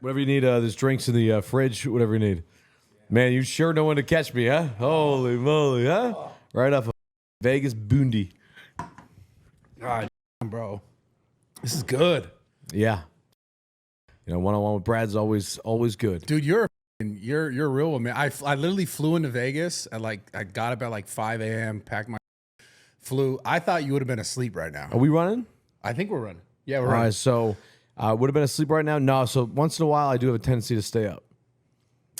Whatever you need, there's drinks in the fridge, whatever you need. Man, you sure know when to catch me, huh? Holy moly, huh? Right off of Vegas Boondy. God, bro. This is good. Yeah. You know, one-on-one with Brad's always good. Dude, you're a real one, man. I literally flew into Vegas at I got up at like 5 a.m., packed my flew. I thought you would have been asleep right now. Are we running? I think we're running. Yeah, we're All running. right, so would have been asleep right now? No, so once in a while I do have a tendency to stay up.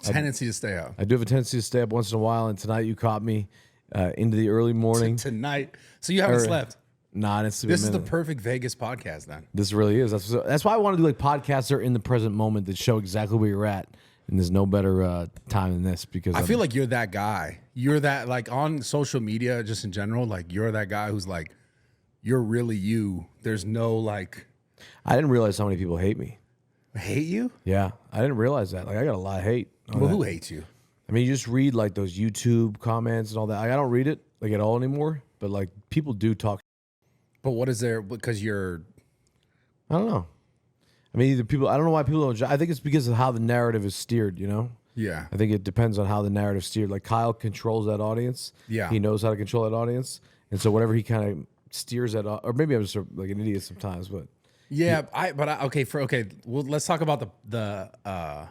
Tendency to stay up. I do have a tendency to stay up once in a while, and tonight you caught me into the early morning. Tonight. So you haven't slept. Nah, I didn't sleep. This is the perfect Vegas podcast then. This really is. That's why I want to do like podcasts that are in the present moment that show exactly where you're at. And there's no better time than this because I feel like you're that guy. You're that, like, on social media, just in general, like, you're that guy who's like, you're really you. There's no, like... I didn't realize how many people hate me. Hate you? Yeah, I didn't realize that. Like, I got a lot of hate. Well, who hates you? I mean, you just read, like, those YouTube comments and all that. I don't read it, like, at all anymore. But, like, people do talk. But what is there? Because you're... I don't know. I mean, I don't know why people don't. I think it's because of how the narrative is steered, you know? Yeah. I think it depends on how the narrative is steered. Like, Kyle controls that audience. Yeah. He knows how to control that audience. And so whatever he kind of steers that, or maybe I'm just like an idiot sometimes, but. Yeah, well, let's talk about the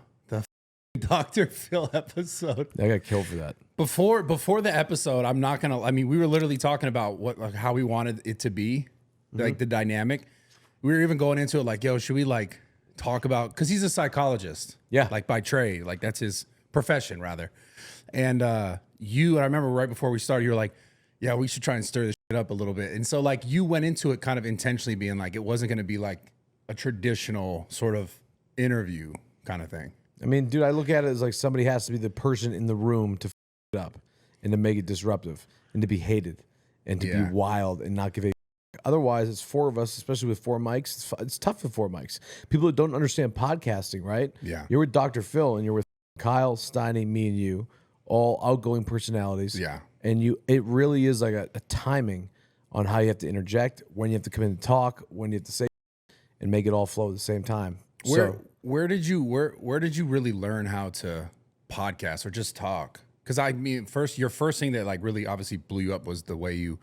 Dr. Phil episode. I got killed for that. Before the episode, I'm not gonna. I mean, we were literally talking about how we wanted it to be, like the dynamic. We were even going into it like, yo, should we like talk about, because he's a psychologist, yeah, like by trade, like that's his profession rather. And I remember right before we started, you were like, yeah, we should try and stir this shit up a little bit. And so like you went into it kind of intentionally being like, it wasn't going to be like a traditional sort of interview kind of thing. I mean, dude, I look at it as like somebody has to be the person in the room to f it up and to make it disruptive and to be hated and to be wild and not give a. Otherwise, it's four of us, especially with four mics. It's tough with four mics. People that don't understand podcasting, right? Yeah. You're with Dr. Phil and you're with Kyle, Steiny, me, and you, all outgoing personalities. Yeah. And it really is like a timing on how you have to interject, when you have to come in and talk, when you have to say, and make it all flow at the same time. Where did you really learn how to podcast or just talk? Because I mean, your first thing that like really obviously blew you up was the way you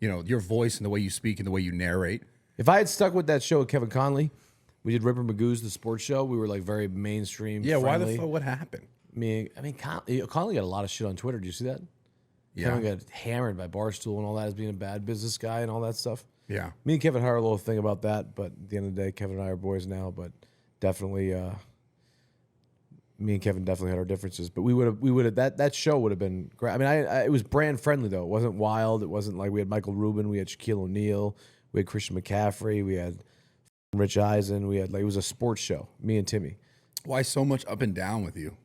know, your voice and the way you speak and the way you narrate. If I had stuck with that show with Kevin Conley, we did Ripper Magoo's, the sports show. We were like very mainstream. Yeah, friendly. why the fuck? What happened? I mean, Conley got a lot of shit on Twitter. Did you see that? Yeah. Kevin got hammered by Barstool and all that as being a bad business guy and all that stuff. Yeah. Me and Kevin had a little thing about that, but at the end of the day, Kevin and I are boys now. But definitely, me and Kevin definitely had our differences. But we would have that show would have been great. I mean, it was brand friendly though. It wasn't wild. It wasn't like we had Michael Rubin, we had Shaquille O'Neal, we had Christian McCaffrey, we had Rich Eisen. We had it was a sports show. Me and Timmy. Why so much up and down with you?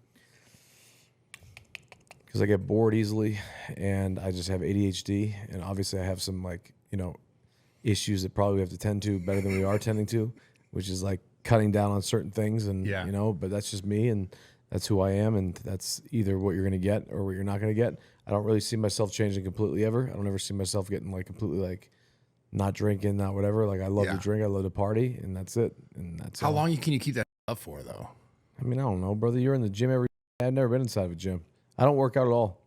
Because I get bored easily, and I just have ADHD, and obviously I have some issues that probably we have to tend to better than we are tending to, which is like cutting down on certain things, and but that's just me, and that's who I am, and that's either what you're gonna get or what you're not gonna get. I don't really see myself changing completely ever. I don't ever see myself getting like completely like not drinking, not whatever. Like I love to drink, I love to party, and that's it. And that's how long can you keep that up for though? I mean, I don't know, brother. You're in the gym every day. I've never been inside of a gym. I don't work out at all.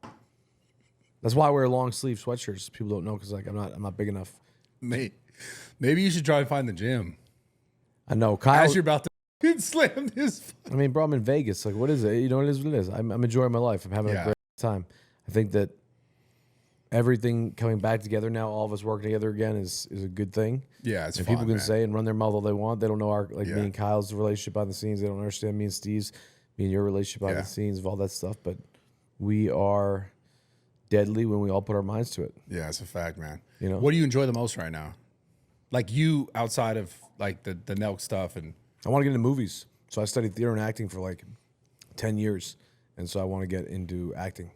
That's why I wear long sleeve sweatshirts. People don't know because like I'm not big enough. Mate, maybe you should try to find the gym. I know, Kyle. As you're about to slam this. I mean, bro, I'm in Vegas. Like, what is it? You know, it is what it is. I'm enjoying my life. I'm having a great time. I think that everything coming back together now, all of us working together again, is a good thing. Yeah, it's and fun, people can say and run their mouth all they want. They don't know our me and Kyle's relationship behind the scenes. They don't understand me and Steve's, me and your relationship behind the scenes of all that stuff. But we are deadly when we all put our minds to it. Yeah, it's a fact, man. You know, what do you enjoy the most right now? Like you outside of like the Nelk stuff, and I want to get into movies. So I studied theater and acting for like 10 years, and so I want to get into acting.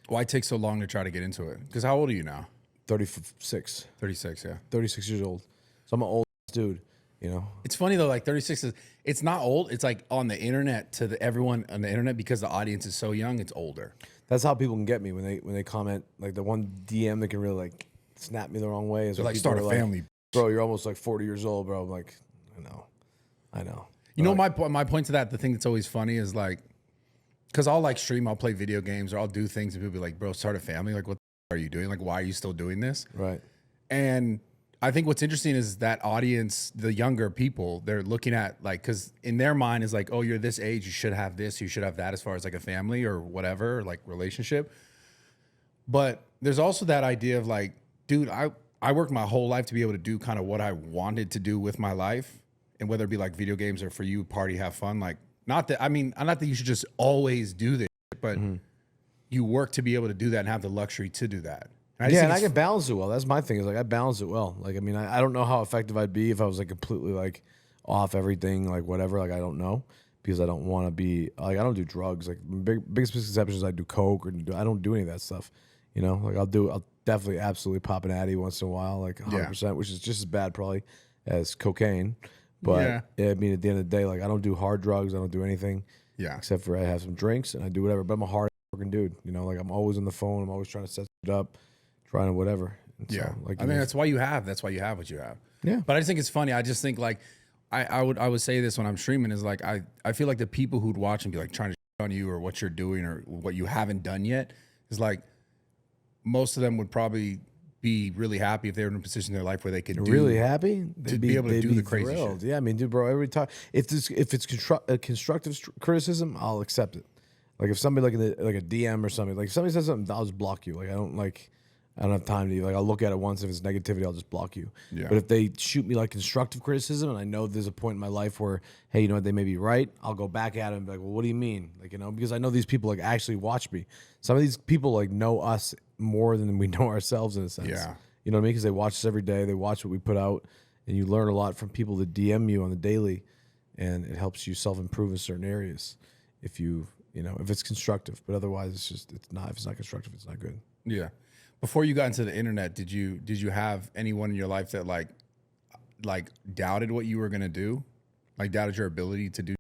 Why take so long to try to get into it? Because how old are you now? 36. 36, yeah. 36 years old. So I'm an old dude, you know. It's funny though, like 36 is, it's not old. It's like on the internet everyone on the internet, because the audience is so young, it's older. That's how people can get me when they comment. Like the one DM that can really like snap me the wrong way is like start a family. Bro, you're almost like 40 years old, bro. I'm like, I know. You know, my point to that, the thing that's always funny is like, because I'll like stream, I'll play video games, or I'll do things, and people be like, bro, start a family. Like, what the are you doing? Like, why are you still doing this? Right. And I think what's interesting is that audience, the younger people, they're looking at like, because in their mind is like, oh, you're this age, you should have this, you should have that, as far as like a family or whatever, like relationship. But there's also that idea of like, dude, I worked my whole life to be able to do kind of what I wanted to do with my life, and whether it be like video games or for you, party, have fun. Like, not that you should just always do this, but you work to be able to do that and have the luxury to do that. And I can balance it well. That's my thing. Is like I balance it well. Like, I mean, I don't know how effective I'd be if I was like completely like off everything, like whatever. Like, I don't know, because I don't want to be like, I don't do drugs. Like, biggest misconception is I do coke, or I don't do any of that stuff. You know, like I'll definitely absolutely pop an Addy once in a while, like 100%, which is just as bad probably as cocaine. But I mean, at the end of the day, like I don't do hard drugs. I don't do anything. Yeah. Except for I have some drinks and I do whatever. But I'm a hard working dude. You know, like I'm always on the phone. I'm always trying to set it up, trying to whatever. And so, like, I mean, that's why you have what you have. Yeah. But I just think it's funny. I just think like I would say this when I'm streaming is like I feel like the people who'd watch and be like trying to on you or what you're doing or what you haven't done yet is like most of them would probably be really happy if they were in a position in their life where they could really happy to be able to do the crazy shit. Yeah, I mean, dude, bro, every time if it's constructive criticism, I'll accept it. Like if somebody like a DM or something, like if somebody says something, I'll just block you. Like I don't have time to like I'll look at it once. If it's negativity, I'll just block you. Yeah. But if they shoot me like constructive criticism, and I know there's a point in my life where, hey, you know what, they may be right, I'll go back at them and be like, well, what do you mean? Like, you know, because I know these people like actually watch me. Some of these people like know us more than we know ourselves in a sense. Yeah. You know what I mean? Because they watch us every day. They watch what we put out, and you learn a lot from people that DM you on the daily, and it helps you self-improve in certain areas if if it's constructive. But otherwise, it's not. If it's not constructive, it's not good. Yeah. Before you got into the internet, did you have anyone in your life that like doubted what you were gonna do, like doubted your ability to do?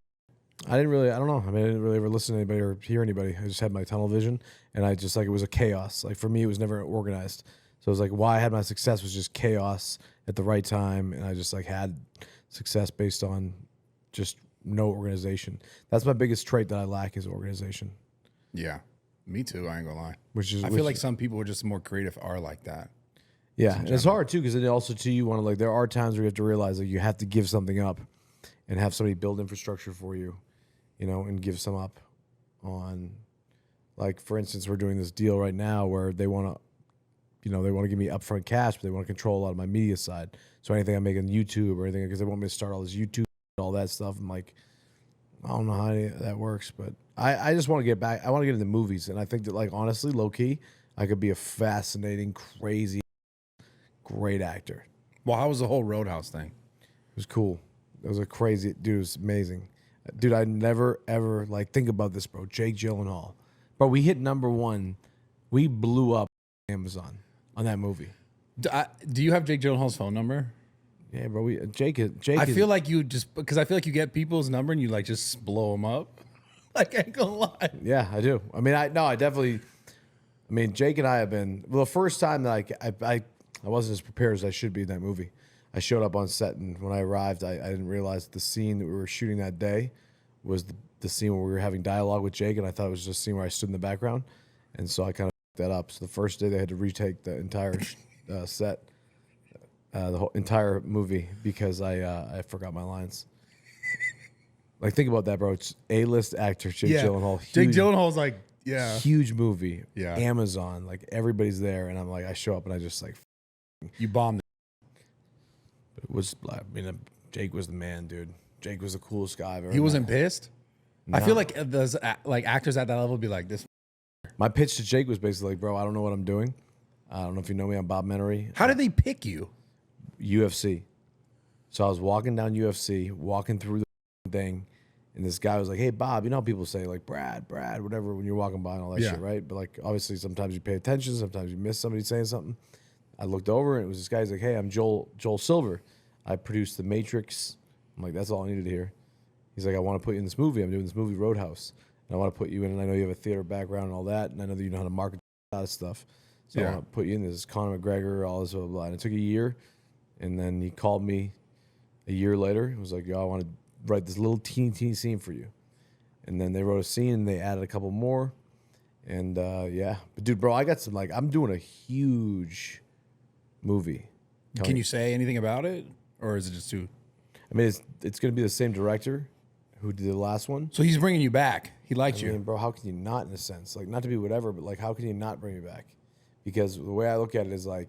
I don't know. I mean, I didn't really ever listen to anybody or hear anybody. I just had my tunnel vision, and I just like it was a chaos. Like for me, it was never organized. So it was like why I had my success was just chaos at the right time, and I just like had success based on just no organization. That's my biggest trait that I lack is organization. Yeah, me too. I ain't gonna lie. I feel like some people who are just more creative are like that. Yeah, and it's hard too because it also too you want to like there are times where you have to realize that you have to give something up, and have somebody build infrastructure for you, and give some up on, like for instance, we're doing this deal right now where they want to. They want to give me upfront cash, but they want to control a lot of my media side. So anything I make on YouTube or anything, because they want me to start all this YouTube, all that stuff. I'm like, I don't know how that works, but I just want to get back. I want to get into movies, and I think that, like, honestly, low key, I could be a fascinating, crazy, great actor. Well, how was the whole Roadhouse thing? It was cool. It was a crazy dude. It was amazing, dude. I never ever like think about this, bro. Jake Gyllenhaal, bro. We hit #1. We blew up Amazon on that movie. Do you have Jake Gyllenhaal's phone number? Yeah, bro. Jake. I feel like you get people's number and you like just blow them up. Like, I ain't gonna lie. Yeah, I do. I mean, Jake and I have been. Well, the first time that I wasn't as prepared as I should be in that movie. I showed up on set, and when I arrived, I didn't realize the scene that we were shooting that day was the scene where we were having dialogue with Jake, and I thought it was just a scene where I stood in the background, and so I kind of that up. So the first day they had to retake the entire set, the whole entire movie because I forgot my lines. Like think about that, bro. It's A-list actor Jake Gyllenhaal. Jake Gyllenhaal's like huge movie. Yeah, Amazon. Like everybody's there, and I'm like I show up and I just like you bombed. But it was Jake was the man, dude. Jake was the coolest guy I've ever. He wasn't pissed. No. I feel like those like actors at that level would be like this. My pitch to Jake was basically like, bro, I don't know what I'm doing. I don't know if you know me. I'm Bob Menery. How did they pick you? UFC. So I was walking down UFC, walking through the thing, and this guy was like, hey, Bob, you know how people say, like, Brad, whatever, when you're walking by and all that shit, right? But, like, obviously, sometimes you pay attention. Sometimes you miss somebody saying something. I looked over, and it was this guy. He's like, hey, I'm Joel Silver. I produced The Matrix. I'm like, that's all I needed to hear. He's like, I want to put you in this movie. I'm doing this movie, Roadhouse. And I want to put you in, and I know you have a theater background and all that, and I know that you know how to market a lot of stuff. So I want to put you in this, Conor McGregor, all this, blah, blah. And it took a year, and then he called me a year later. He was like, yo, I want to write this little teeny scene for you. And then they wrote a scene and they added a couple more. And yeah, but dude, bro, I got some I'm doing a huge movie. Can you say anything about it, or is it just too? I mean, it's going to be the same director who did the last one. So he's bringing you back. He liked you. I mean, bro, how can you not, in a sense? Like, not to be whatever, but how can you not bring me back? Because the way I look at it is I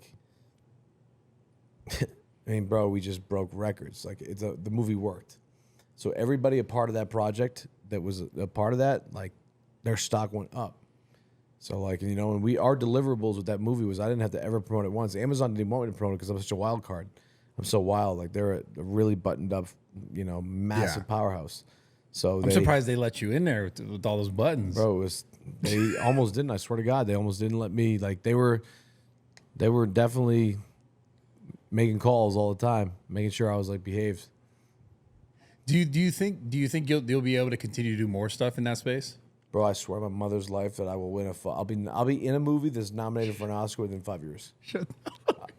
mean, bro, we just broke records. The movie worked. So everybody a part of that project that was a part of that, their stock went up. So and our deliverables with that movie was I didn't have to ever promote it once. Amazon didn't want me to promote it because I'm such a wild card. I'm so wild. They're a really buttoned up, massive powerhouse. So I'm surprised they let you in there with all those buttons. Bro, they almost didn't. I swear to God, they almost didn't let me. They were definitely making calls all the time, making sure I was behaved. Do you think you'll be able to continue to do more stuff in that space? Bro, I swear on my mother's life that I will win I'll be in a movie that's nominated for an Oscar within 5 years. Shut up.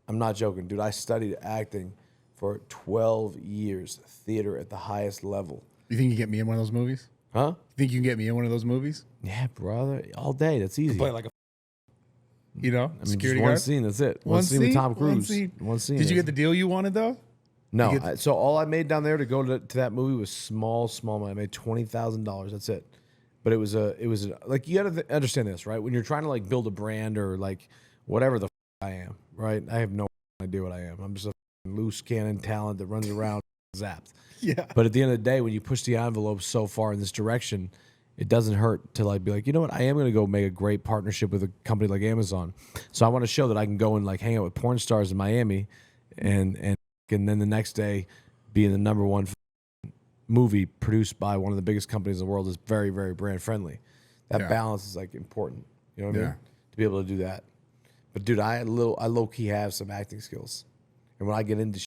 I'm not joking, dude. I studied acting for 12 years, theater at the highest level. You think you get me in one of those movies? Huh? You think you can get me in one of those movies? Yeah, brother. All day. That's easy. Play like a, security just one guard? scene. That's it. One scene with Tom Cruise. One scene. Did you get the deal you wanted though? No. So all I made down there to go to that movie was small money. I made $20,000. That's it. But it was you got to understand this, right? When you're trying to build a brand or whatever the I am, right? I have no idea what I am. I'm just a loose cannon talent that runs around zapped. Yeah. But at the end of the day, when you push the envelope so far in this direction, it doesn't hurt to be you know what? I am going to go make a great partnership with a company like Amazon. So I want to show that I can go and hang out with porn stars in Miami, and then the next day be in the #1 movie produced by one of the biggest companies in the world is very, very brand friendly. That balance is important. You know what I mean? To be able to do that. But dude, I low key have some acting skills, and when I get into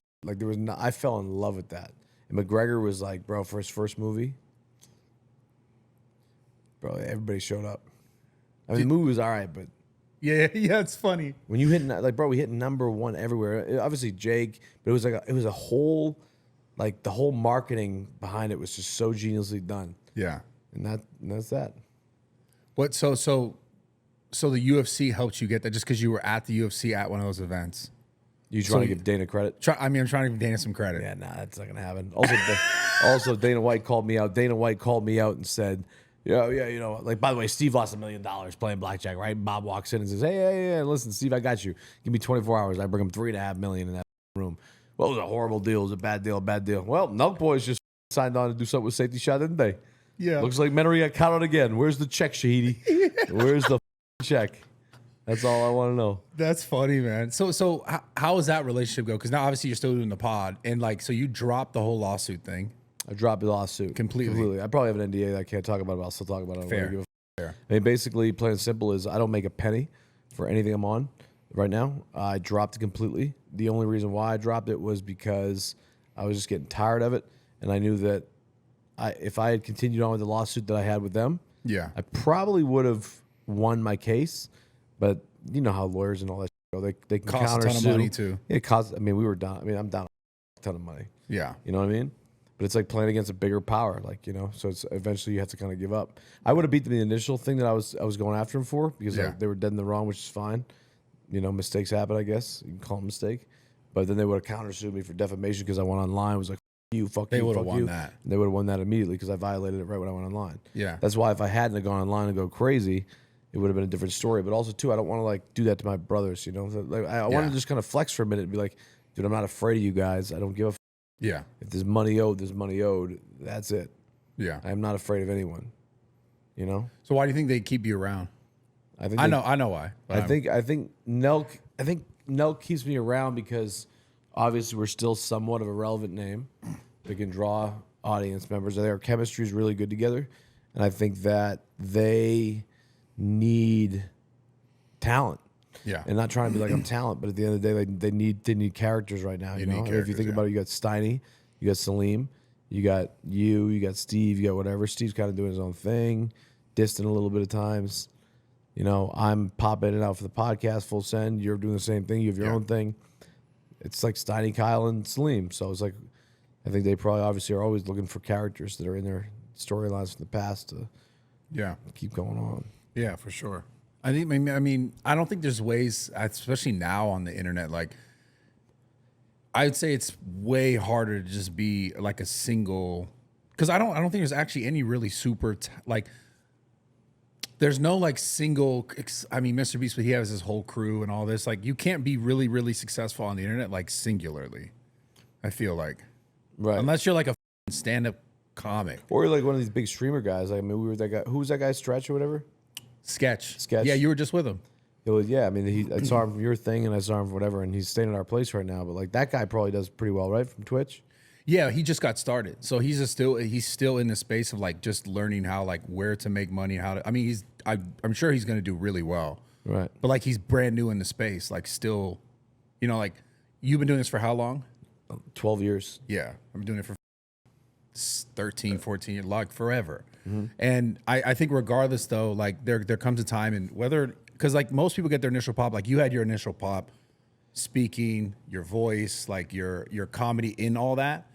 I fell in love with that. And McGregor was bro, for his first movie, bro, everybody showed up. I mean, the movie was all right, but yeah, it's funny when you hit bro, we hit #1 everywhere. Obviously Jake, but it was a whole the whole marketing behind it was just so geniusly done. Yeah, and that's that. What so the UFC helped you get that just because you were at the UFC at one of those events? You trying to give Dana credit? I'm trying to give Dana some credit. Yeah, nah, that's not gonna happen. Also, Dana White called me out. Dana White called me out and said, "Yeah, by the way, Steve lost $1 million playing blackjack, right?" Bob walks in and says, "Hey, listen, Steve, I got you. Give me 24 hours. I bring him $3.5 million in that room." Well, it was a horrible deal. It was a bad deal. Well, Nelk boys just signed on to do something with Safety Shot, didn't they? Yeah. Looks like Menery got caught out again. Where's the check, Shahidi? Yeah. Where's the check? That's all I want to know. That's funny, man. So how does that relationship go? Because now obviously you're still doing the pod, and so you dropped the whole lawsuit thing. I dropped the lawsuit completely. I probably have an NDA that I can't talk about, but I'll still talk about it. Fair. I mean, basically, plain and simple is I don't make a penny for anything I'm on right now. I dropped it completely. The only reason why I dropped it was because I was just getting tired of it, and I knew that if I had continued on with the lawsuit that I had with them, I probably would have won my case. But you know how lawyers and all that go. They can cost counter a ton of money too. It costs. I mean, we were down. I mean, I'm down a ton of money. Yeah. You know what I mean? But it's playing against a bigger power, so it's eventually you have to kind of give up. I would have beat the initial thing that I was going after him for because they were dead in the wrong, which is fine. Mistakes happen, I guess. You can call them a mistake. But then they would have countersued me for defamation because I went online. It was you, fuck they you, would have fuck won you. that. And they would have won that immediately because I violated it right when I went online. Yeah. That's why if I hadn't have gone online and go crazy, it would have been a different story. But also, too, I don't want to do that to my brothers, I want to just kind of flex for a minute and be like, dude, I'm not afraid of you guys. I don't give a f. Yeah. If there's money owed, there's money owed. That's it. Yeah. I am not afraid of anyone. So why do you think they keep you around? I think I know why. I think Nelk keeps me around because obviously we're still somewhat of a relevant name that can draw audience members. Their chemistry is really good together, and I think that they need talent. Yeah. And not trying to be like I'm talent, but at the end of the day, they need characters right now. You know, if you think about it, you got Steiny, you got Salim, you got Steve, you got whatever. Steve's kind of doing his own thing, distant a little bit of times. I'm popping in and out for the podcast, full send. You're doing the same thing. You have your own thing. It's like Steiny, Kyle, and Salim. So it's I think they probably obviously are always looking for characters that are in their storylines from the past to keep going on. Yeah, for sure. I mean, I don't think there's ways, especially now on the internet, like I'd say it's way harder to just be like a single, because I don't think there's actually any really super like there's no like single. I mean, Mr. Beast, but he has his whole crew and all this. Like, you can't be really, really successful on the internet like singularly. I feel like, Right. Unless you're like a stand-up comic Or like one of these big streamer guys. I mean, we were that guy. Who was that guy? Stretch or whatever. sketch. Sketch. Yeah, you were just with him. It was, yeah. I mean, I saw him from your thing, and I saw him from whatever, and he's staying at our place right now. But like that guy probably does pretty well, right, from Twitch. Yeah, he just got started, so he's still in the space of like just learning how, like, where to make money, how to. I mean, I'm sure he's going to do really well. Right. But like, he's brand new in the space, like still, you know, like, you've been doing this for how long? 12 years. Yeah, I've been doing it for 13, 14 years, like forever. And I think regardless though, like there comes a time, and whether, because like most people get their initial pop, like you had your initial pop, speaking, your voice, like your comedy in all that.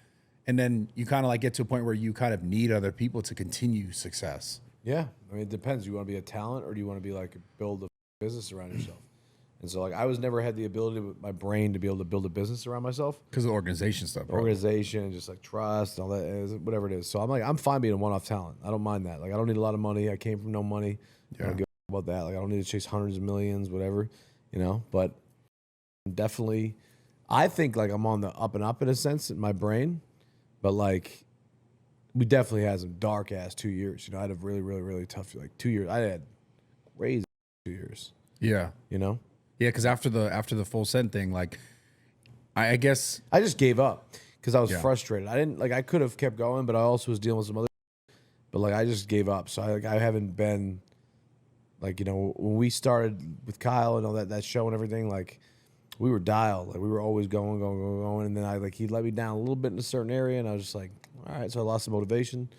And then you kind of like get to a point where you kind of need other people to continue success. Yeah. I mean, it depends. Do you want to be a talent, or do you want to be like build a business around yourself? And so like I was never had the ability with my brain to be able to build a business around myself. Because of organization stuff, bro. Organization and just like trust and all that, whatever it is. So I'm like, I'm fine being a one-off talent. I don't mind that. Like, I don't need a lot of money. I came from no money. I don't give a about that. Like, I don't need to chase hundreds of millions, whatever, you know. But definitely, I think like I'm on the up and up in a sense in my brain. But like, we definitely had some dark ass 2 years. You know, I had a really, really, really tough like 2 years. I had crazy 2 years. Yeah. You know. Yeah, because after the full send thing, like, I guess I just gave up because I was frustrated. I didn't like. I could have kept going, but I also was dealing with some other. But like, I just gave up. So I haven't been like, you know, when we started with Kyle and all that show and everything. Like, we were dialed. Like, we were always going, and then he let me down a little bit in a certain area, and I was just like, all right. So I lost the motivation,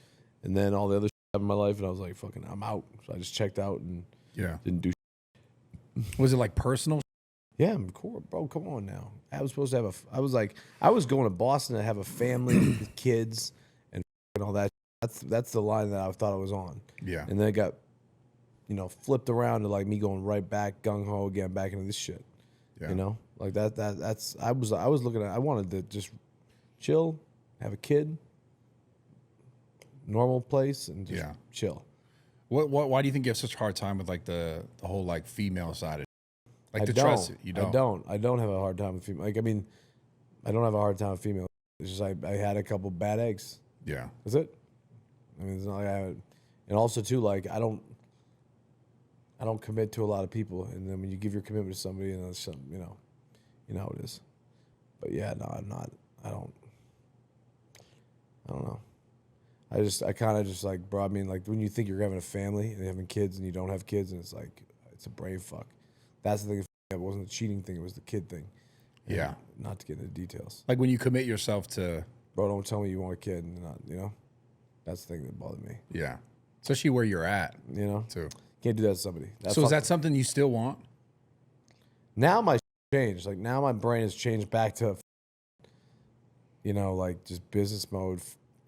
and then all the other shit happened in my life, and I was like, fucking, I'm out. So I just checked out and didn't do. Was it like personal? Yeah, cool, bro. Come on now. I was supposed to have I was going to Boston to have a family with kids and all that. That's the line that I thought I was on. Yeah. And then it got, you know, flipped around to like me going right back gung ho again back into this shit. Yeah. You know, like that's I was looking at. I wanted to just chill, have a kid, normal place, and just chill. Why do you think you have such a hard time with like the whole like female side of it? Like, the trust it? You don't. I don't have a hard time with female. Like, I mean, I don't have a hard time with female. It's just I had a couple bad eggs. Yeah. That's it. I mean, it's not like and also too, like, I don't commit to a lot of people, and then when you give your commitment to somebody, and it's something, you know how it is. But yeah, no, I'm not. I don't know. I kind of just like, bro, I mean, like, when you think you're having a family and having kids and you don't have kids, and it's like, it's a brain fuck. That's the thing. It wasn't the cheating thing. It was the kid thing. And yeah. Not to get into details. Like, when you commit yourself to, bro, don't tell me you want a kid and not, you know, that's the thing that bothered me. Yeah. Especially where you're at, you know, too. Can't do that to somebody. So is that something you still want? Now my changed. Like, now my brain has changed back to, you know, like just business mode,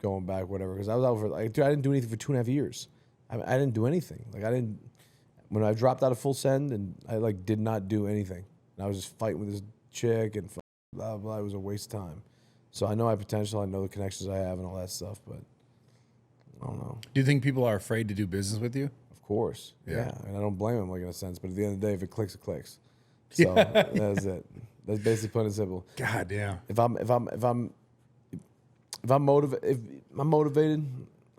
going back, whatever. Because I was out for, like, dude, I didn't do anything for 2.5 years. I didn't do anything. Like, when I dropped out of full send, and I like did not do anything. And I was just fighting with this chick and blah, blah. It was a waste of time. So I know my potential. I know the connections I have and all that stuff, but I don't know. Do you think people are afraid to do business with you? Of course. Yeah. And I don't blame them, like, in a sense. But at the end of the day, if it clicks, it clicks. So that's it. That's basically plain and simple. God damn. If I'm motivated,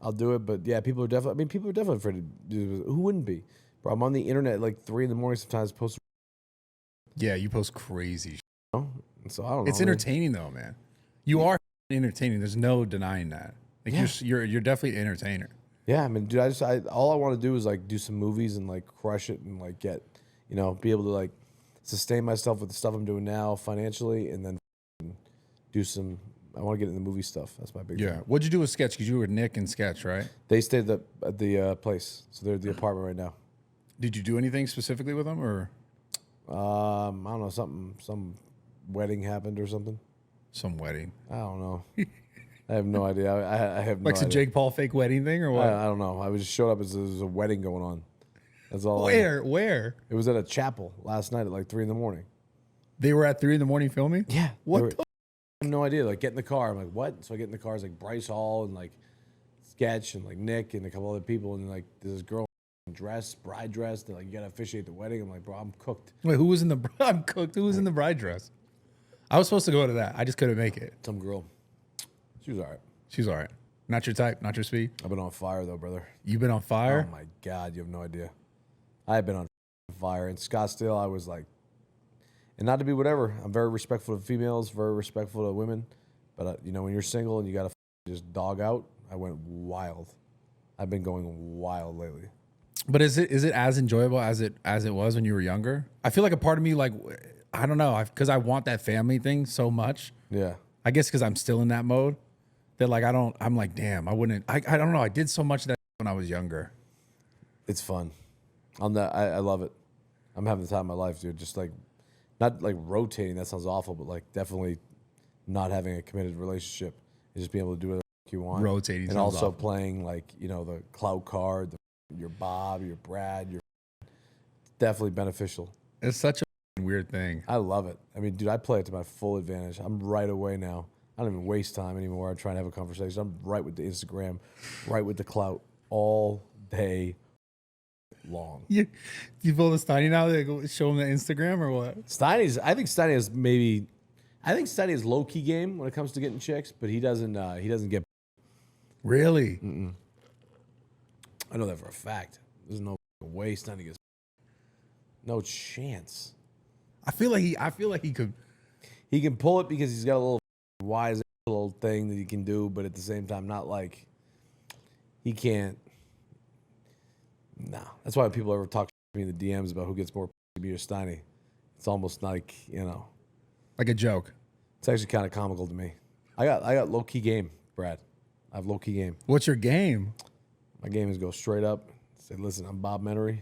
I'll do it. But yeah, people are definitely afraid to do it. Who wouldn't be? Bro, I'm on the internet at like 3 a.m. sometimes posting. Yeah, you post crazy shit. So I don't know. It's entertaining though, man. You are entertaining. There's no denying that. Like, you're definitely an entertainer. Yeah, I mean, dude, all I want to do is like do some movies and like crush it and like get, you know, be able to like sustain myself with the stuff I'm doing now financially, and then do some. I want to get into the movie stuff. That's my big thing. What'd you do with Sketch? Because you were with Nick and Sketch, right? They stayed at the place, so they're at the apartment right now. Did you do anything specifically with them, or? I don't know, some wedding happened or something. Some wedding. I don't know. I have no idea. I have no Like some idea. Jake Paul fake wedding thing or what? I don't know. I just showed up as there was a wedding going on. That's all. Where? It was at a chapel last night at like 3 a.m. They were at 3 a.m. filming? Yeah. What I have no idea. Like, get in the car. I'm like, what? So I get in the car. It's like Bryce Hall and like Sketch and like Nick and a couple other people. And like, there's this girl dressed, bride dressed. They're like, you got to officiate the wedding. I'm like, bro, I'm cooked. Wait, who was in the I'm cooked? Who was in the bride dress? I was supposed to go to that. I just couldn't make it. Some girl. She was all right. She's all right. Not your type, not your speed. I've been on fire though, brother. You've been on fire? Oh my God, you have no idea. I have been on fire. In Scottsdale, I was like, and not to be whatever, I'm very respectful of females, very respectful of women. But, you know, when you're single and you got to just dog out, I went wild. I've been going wild lately. But is it as enjoyable as it was when you were younger? I feel like a part of me, like, I don't know, because I want that family thing so much. Yeah. I guess because I'm still in that mode that, like, I'm like, damn, I don't know. I did so much of that when I was younger. It's fun. I love it. I'm having the time of my life, dude. Just like, not like rotating, that sounds awful, but like definitely not having a committed relationship and just being able to do whatever you want. Rotating and also playing like, you know, the clout card, your Bob, your Brad, your definitely beneficial. It's such a weird thing. I love it. I mean, dude, I play it to my full advantage. I'm right away now. I don't even waste time anymore. I'm trying to have a conversation. I'm right with the Instagram, right with the clout all day long. You pull the Steiny now? They go show him the Instagram or what? I think Steiny is low key game when it comes to getting chicks, but he doesn't get. Really? I know that for a fact. There's no way Steiny gets. No chance. I feel like he could. He can pull it because he's got a little wise little thing that he can do, but at the same time, not like he can't. No, that's why people ever talk to me in the DMs about who gets more me or Steiny. It's almost like, you know, Like a joke. it's actually kind of comical to me. I got low key game, Brad. I have low key game. What's your game? My game is go straight up. Say, listen, I'm Bob Menery.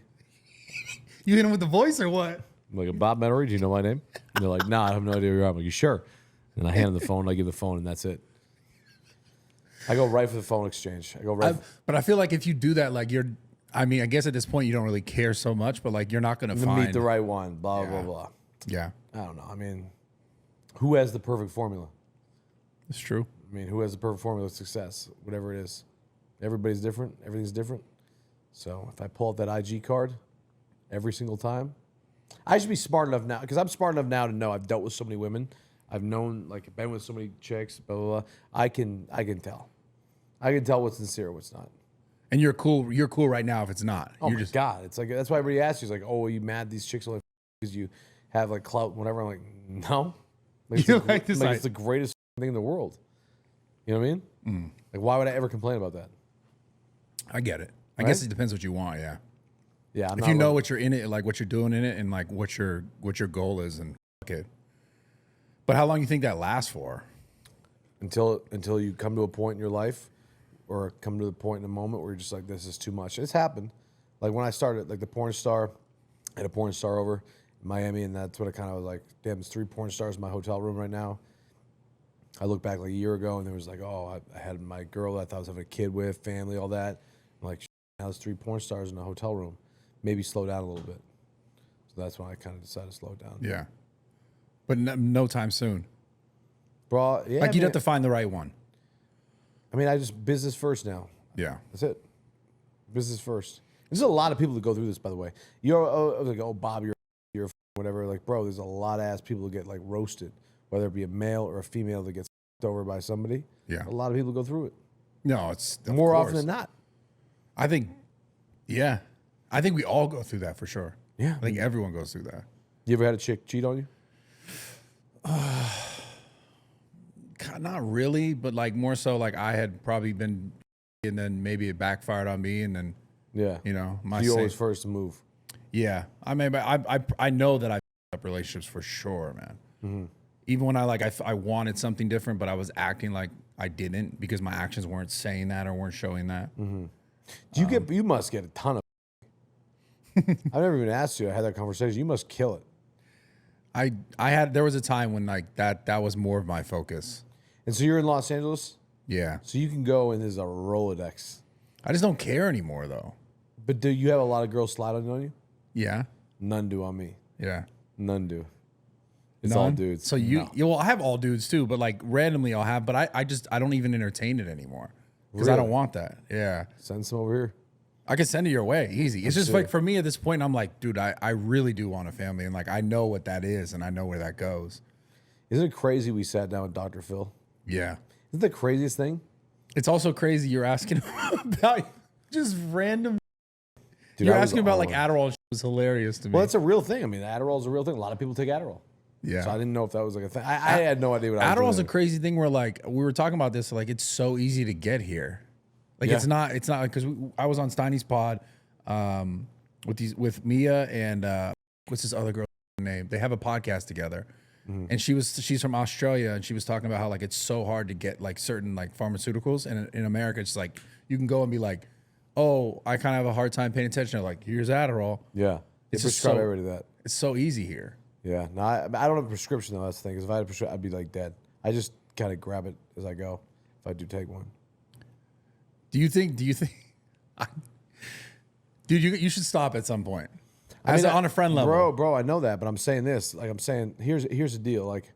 You hit him with the voice or what? I'm like, Bob Menery, do you know my name? And they're like, nah, I have no idea who you are. I'm like, you sure? And I hand them the phone, I give the phone, and that's it. I go right for the phone exchange. I go right. But I feel like if you do that, like I mean, I guess at this point you don't really care so much, but like you're not going to find. Meet the right one, blah, blah, blah. Yeah. I don't know. I mean, who has the perfect formula? It's true. I mean, who has the perfect formula of success? Whatever it is. Everybody's different. Everything's different. So if I pull out that IG card every single time, I should be smart enough now, because I'm smart enough now to know I've dealt with so many women. I've known, like, been with so many chicks, blah, blah, blah. I can tell. I can tell what's sincere, what's not. And you're cool right now if it's not. Oh you're my God. It's like, that's why everybody asks you, it's like, oh, are you mad these chicks only because you have like clout, whatever? I'm like, no. Like, it's the greatest thing in the world. You know what I mean? Like, why would I ever complain about that? I get it. I Right? guess it depends what you want, yeah. Yeah. If you know what you're in it, like what you're doing in it, and like what your goal is, and fuck it. But how long do you think that lasts for? Until you come to a point in your life, or come to the point in a moment where you're just like, this is too much. It's happened. Like when I started, like the porn star, I had a porn star over in Miami, and that's what I kind of was like, damn, there's 3 porn stars in my hotel room right now. I look back like a year ago, and there was like, oh, I had my girl that I thought I was having a kid with, family, all that. I'm like, now there's 3 porn stars in a hotel room. Maybe slow down a little bit. So that's when I kind of decided to slow down. Yeah. But no time soon. Bro, yeah. Like you'd have to find the right one. I mean, I just business first now. Yeah. That's it. Business first. There's a lot of people that go through this, by the way. You're like, oh, Bob, you're whatever. Like, bro, there's a lot of ass people that get like roasted, whether it be a male or a female that gets over by somebody. Yeah. A lot of people go through it. No, it's More often than not. I think, yeah. I think we all go through that for sure. Yeah. I think everyone goes through that. You ever had a chick cheat on you? Not really, but like more so like I had probably been, and then maybe it backfired on me, and then Yeah. you know You always first to move. Yeah, I mean, I know that I've up relationships for sure, man. Mm-hmm. Even when I wanted something different, but I was acting like I didn't because my actions weren't saying that or weren't showing that. Mm-hmm. You must get a ton of. I've never even asked you. I had that conversation. You must kill it. There was a time when like that was more of my focus. And so you're in Los Angeles? Yeah. So you can go and there's a Rolodex. I just don't care anymore, though. But do you have a lot of girls sliding on you? Yeah. None do on me. Yeah. None do. It's all None? dudes. So well, I have all dudes too, but like randomly I'll have, but I don't even entertain it anymore because I don't Really? want that. Yeah. Send some over here. I can send it your way easy. It's just it. like for me at this point, I'm like, dude, I really do want a family. And like, I know what that is and I know where that goes. Isn't it crazy we sat down with Dr. Phil? Yeah. Isn't the craziest thing? It's also crazy you're asking about just random. Dude, You're I was asking about all like in. Adderall was hilarious to me. Well, that's a real thing. I mean, Adderall is a real thing. A lot of people take Adderall. Yeah. So I didn't know if that was like a thing. I had no idea what I was Adderall's a doing. crazy thing where like we were talking about this, like it's so easy to get here. Like Yeah. it's not because I was on Steiny's pod with Mia and what's this other girl's name? They have a podcast together. Mm-hmm. And she's from Australia and she was talking about how like it's so hard to get like certain like pharmaceuticals and in America it's like you can go and be like, oh, I kind of have a hard time paying attention. They're like, here's Adderall. Yeah. They It's just prescribe so- everybody that. It's so easy here. Yeah. No, I don't have a prescription, though. That's the thing. Because if I had a prescription, I'd be like dead. I just kind of grab it as I go if I do take one. Do you think dude, you should stop at some point. On a friend level. Bro, I know that, but I'm saying this. Like I'm saying, here's the deal. Like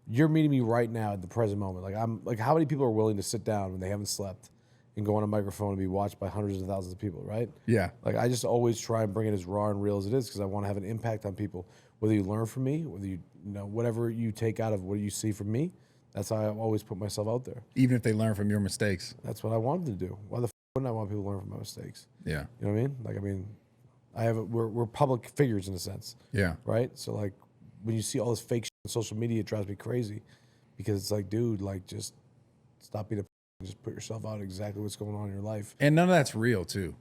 you're meeting me right now at the present moment. Like I'm like, how many people are willing to sit down when they haven't slept and go on a microphone and be watched by hundreds of thousands of people, right? Yeah. Like I just always try and bring it as raw and real as it is because I want to have an impact on people. Whether you learn from me, whether you know whatever you take out of what you see from me, that's how I always put myself out there. Even if they learn from your mistakes. That's what I want them to do. Why the wouldn't I want people to learn from my mistakes? Yeah. You know what I mean? Like I mean, we're public figures in a sense. Yeah. Right? So like when you see all this fake shit on social media, it drives me crazy because it's like, dude, like just stop being a just put yourself out exactly what's going on in your life. And none of that's real too.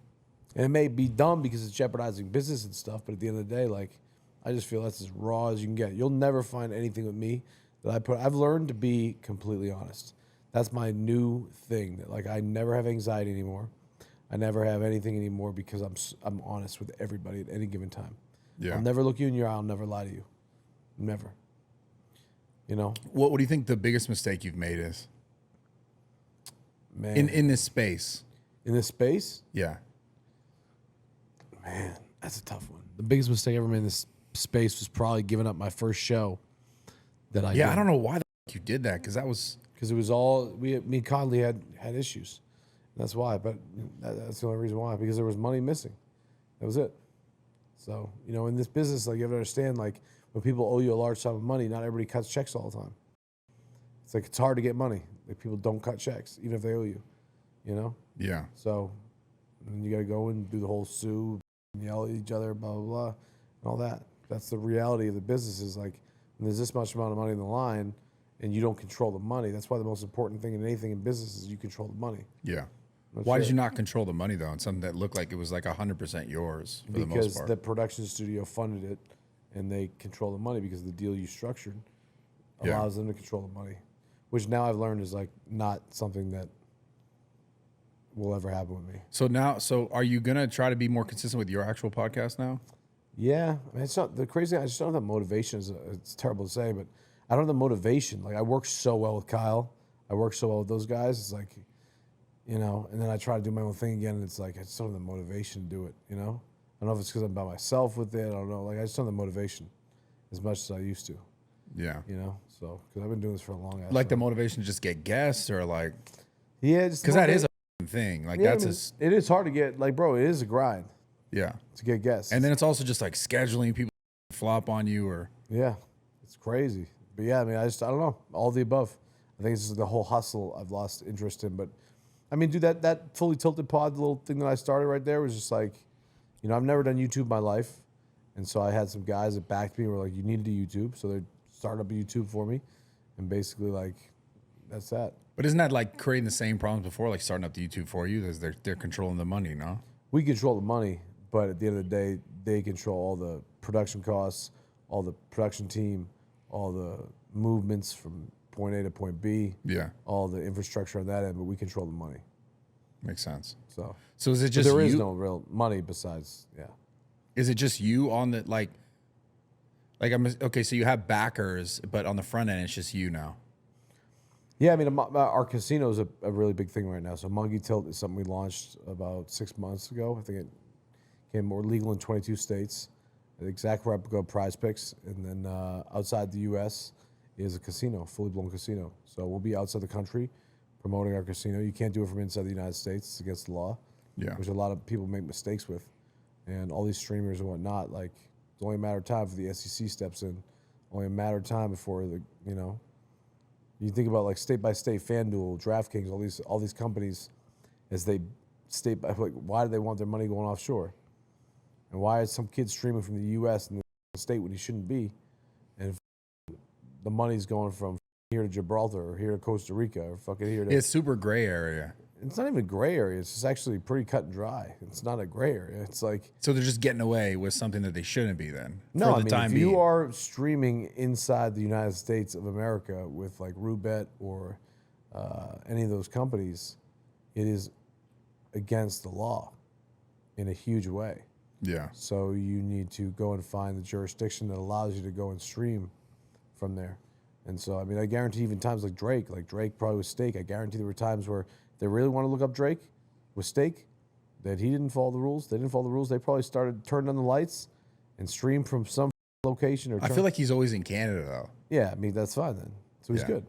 And it may be dumb because it's jeopardizing business and stuff, but at the end of the day, like I just feel that's as raw as you can get. You'll never find anything with me that I've learned to be completely honest. That's my new thing. That like I never have anxiety anymore. I never have anything anymore because I'm honest with everybody at any given time. Yeah. I'll never look you in your eye. I'll never lie to you. Never. You know, What do you think the biggest mistake you've made is man. in this space? In this space, Yeah. man, that's a tough one. The biggest mistake I ever made in this space was probably giving up my first show that I Yeah, did. I don't know why the f- you did that because that was Because it was all me and Conley had issues. That's why, but that's the only reason why. Because there was money missing. That was it. So you know, in this business, like you have to understand, like when people owe you a large sum of money, not everybody cuts checks all the time. It's like it's hard to get money. Like people don't cut checks even if they owe you. You know. yeah. So and you got to go and do the whole sue, and yell at each other, blah blah blah, and all that. That's the reality of the business. Is like when there's this much amount of money in the line, and you don't control the money. That's why the most important thing in anything in business is you control the money. Yeah. That's Why it. did you not control the money though? On something that looked like it was like 100% yours for the most Because part. the production studio funded it, and they control the money because the deal you structured Yeah. allows them to control the money, which now I've learned is like not something that will ever happen with me. So are you gonna try to be more consistent with your actual podcast now? Yeah, I mean, it's not the crazy. I just don't have the motivation. It's terrible to say, but I don't have the motivation. Like I work so well with Kyle, I work so well with those guys. It's like, you know, and then I try to do my own thing again, and it's like I just don't have the motivation to do it. You know, I don't know if it's because I'm by myself with it. I don't know. Like I just don't have the motivation as much as I used to. Yeah. You know, so because I've been doing this for a long ass Like the time. motivation to just get guests or like Yeah, just because that is a f***ing thing. Like yeah, that's I a mean, it is hard to get. Like, bro, it is a grind yeah. to get guests. And then it's also just like scheduling people to flop on you or yeah, it's crazy. But yeah, I mean, I don't know, all the above. I think it's just the whole hustle I've lost interest in. But I mean, dude, that fully tilted pod, the little thing that I started right there was just like, you know, I've never done YouTube in my life. And so I had some guys that backed me and were like, you need to do YouTube. So they started up a YouTube for me. And basically like, that's that. But isn't that like creating the same problems before, like starting up the YouTube for you? Because they're controlling the money, no? We control the money, but at the end of the day, they control all the production costs, all the production team, all the movements from point A to point B, Yeah, all the infrastructure on that end, but we control the money. makes sense. So So is it but just there is you? no real money besides, yeah. Is it just you on the like I'm okay? So you have backers, but on the front end, it's just you now. Yeah, I mean, our casino is a really big thing right now. So Monkey Tilt is something we launched about 6 months ago. I think it became more legal in 22 states. The exact replica of Prize Picks, and then outside the U.S. is a casino, fully blown casino. So we'll be outside the country promoting our casino. You can't do it from inside the United States; it's against the law. Yeah. Which a lot of people make mistakes with, and all these streamers and whatnot. Like, it's only a matter of time for the SEC steps in. Only a matter of time before you think about like state by state, FanDuel, DraftKings, all these companies, as they state by like, why do they want their money going offshore? And why is some kid streaming from the U.S. in the state when he shouldn't be? And the money's going from here to Gibraltar or here to Costa Rica or fucking here to... It's super gray area. It's not even a gray area. It's just actually pretty cut and dry. It's not a gray area. It's like... So they're just getting away with something that they shouldn't be then. No, for I the mean, time if being. you are streaming inside the United States of America with like Roobet or any of those companies, it is against the law in a huge way. Yeah. So you need to go and find the jurisdiction that allows you to go and stream from there. And so, I mean, I guarantee even times like Drake probably with Stake, I guarantee there were times where they really want to look up Drake with Stake, that he didn't follow the rules. They didn't follow the rules. They probably turned on the lights and streamed from some location. I feel like he's always in Canada though. Yeah, I mean, that's fine then. So he's Yeah. good.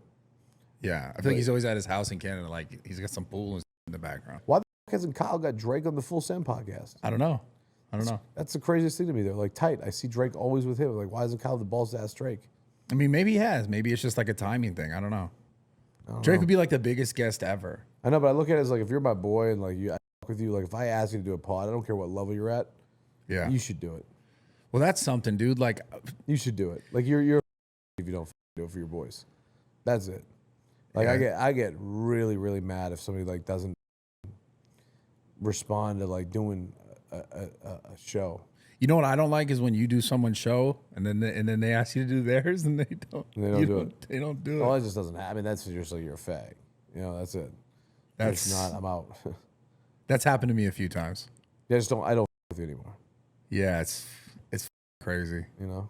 Yeah. I feel like he's always at his house in Canada. Like he's got some pool and in the background. Why the fuck hasn't Kyle got Drake on the Full Send podcast? I don't know. That's the craziest thing to me. They're like tight. I see Drake always with him. Like, why isn't Kyle the balls to ask Drake? I mean, maybe he has. Maybe it's just like a timing thing. I don't know. Drake would be like the biggest guest ever. I know, but I look at it as like, if you're my boy and like I fuck with you, like if I ask you to do a pod, I don't care what level you're at. Yeah. You should do it. Well, that's something, dude. Like, you should do it. Like you're if you don't do it for your boys. That's it. Like I get really, really mad if somebody like doesn't respond to like doing a show. You know what I don't like is when you do someone's show and then they ask you to do theirs and they don't. And they don't do it. They don't do it. Well, that just doesn't happen. I mean, that's just like you're a fag. You know, that's it. That's if not, I'm out. That's happened to me a few times. Yeah, I don't with you anymore. Yeah, it's crazy. You know.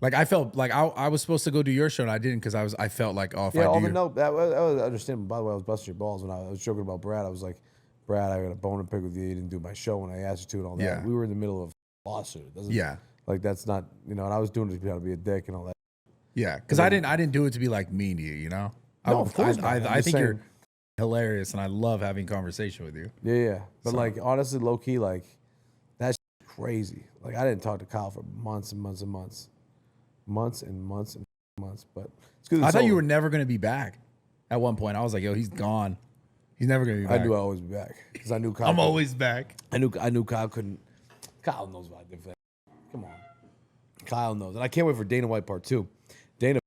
Like I felt like I was supposed to go do your show and I didn't because I felt like if yeah, I all do the no, that was understandable. By the way, I was busting your balls when I was joking about Brad. I was like, Brad, I got a bone to pick with you. You didn't do my show when I asked you to and all that. Yeah. We were in the middle of a lawsuit. It doesn't, Yeah. Like that's not, you know, and I was doing it to be a dick and all that. Yeah, because I didn't do it to be like mean to you, you know. No, of course not. I think you're hilarious and I love having conversation with you. Yeah. But like honestly, low key, like that's crazy. Like I didn't talk to Kyle for months and months and months. Months and months and months. But it's good. I thought you were never gonna be back. At one point, I was like, "Yo, he's gone. He's never gonna be back." I knew I'd always be back because I knew Kyle. I'm always back. I knew Kyle couldn't. Kyle knows what I did for that. Come on, Kyle knows, and I can't wait for Dana White Part 2. Dana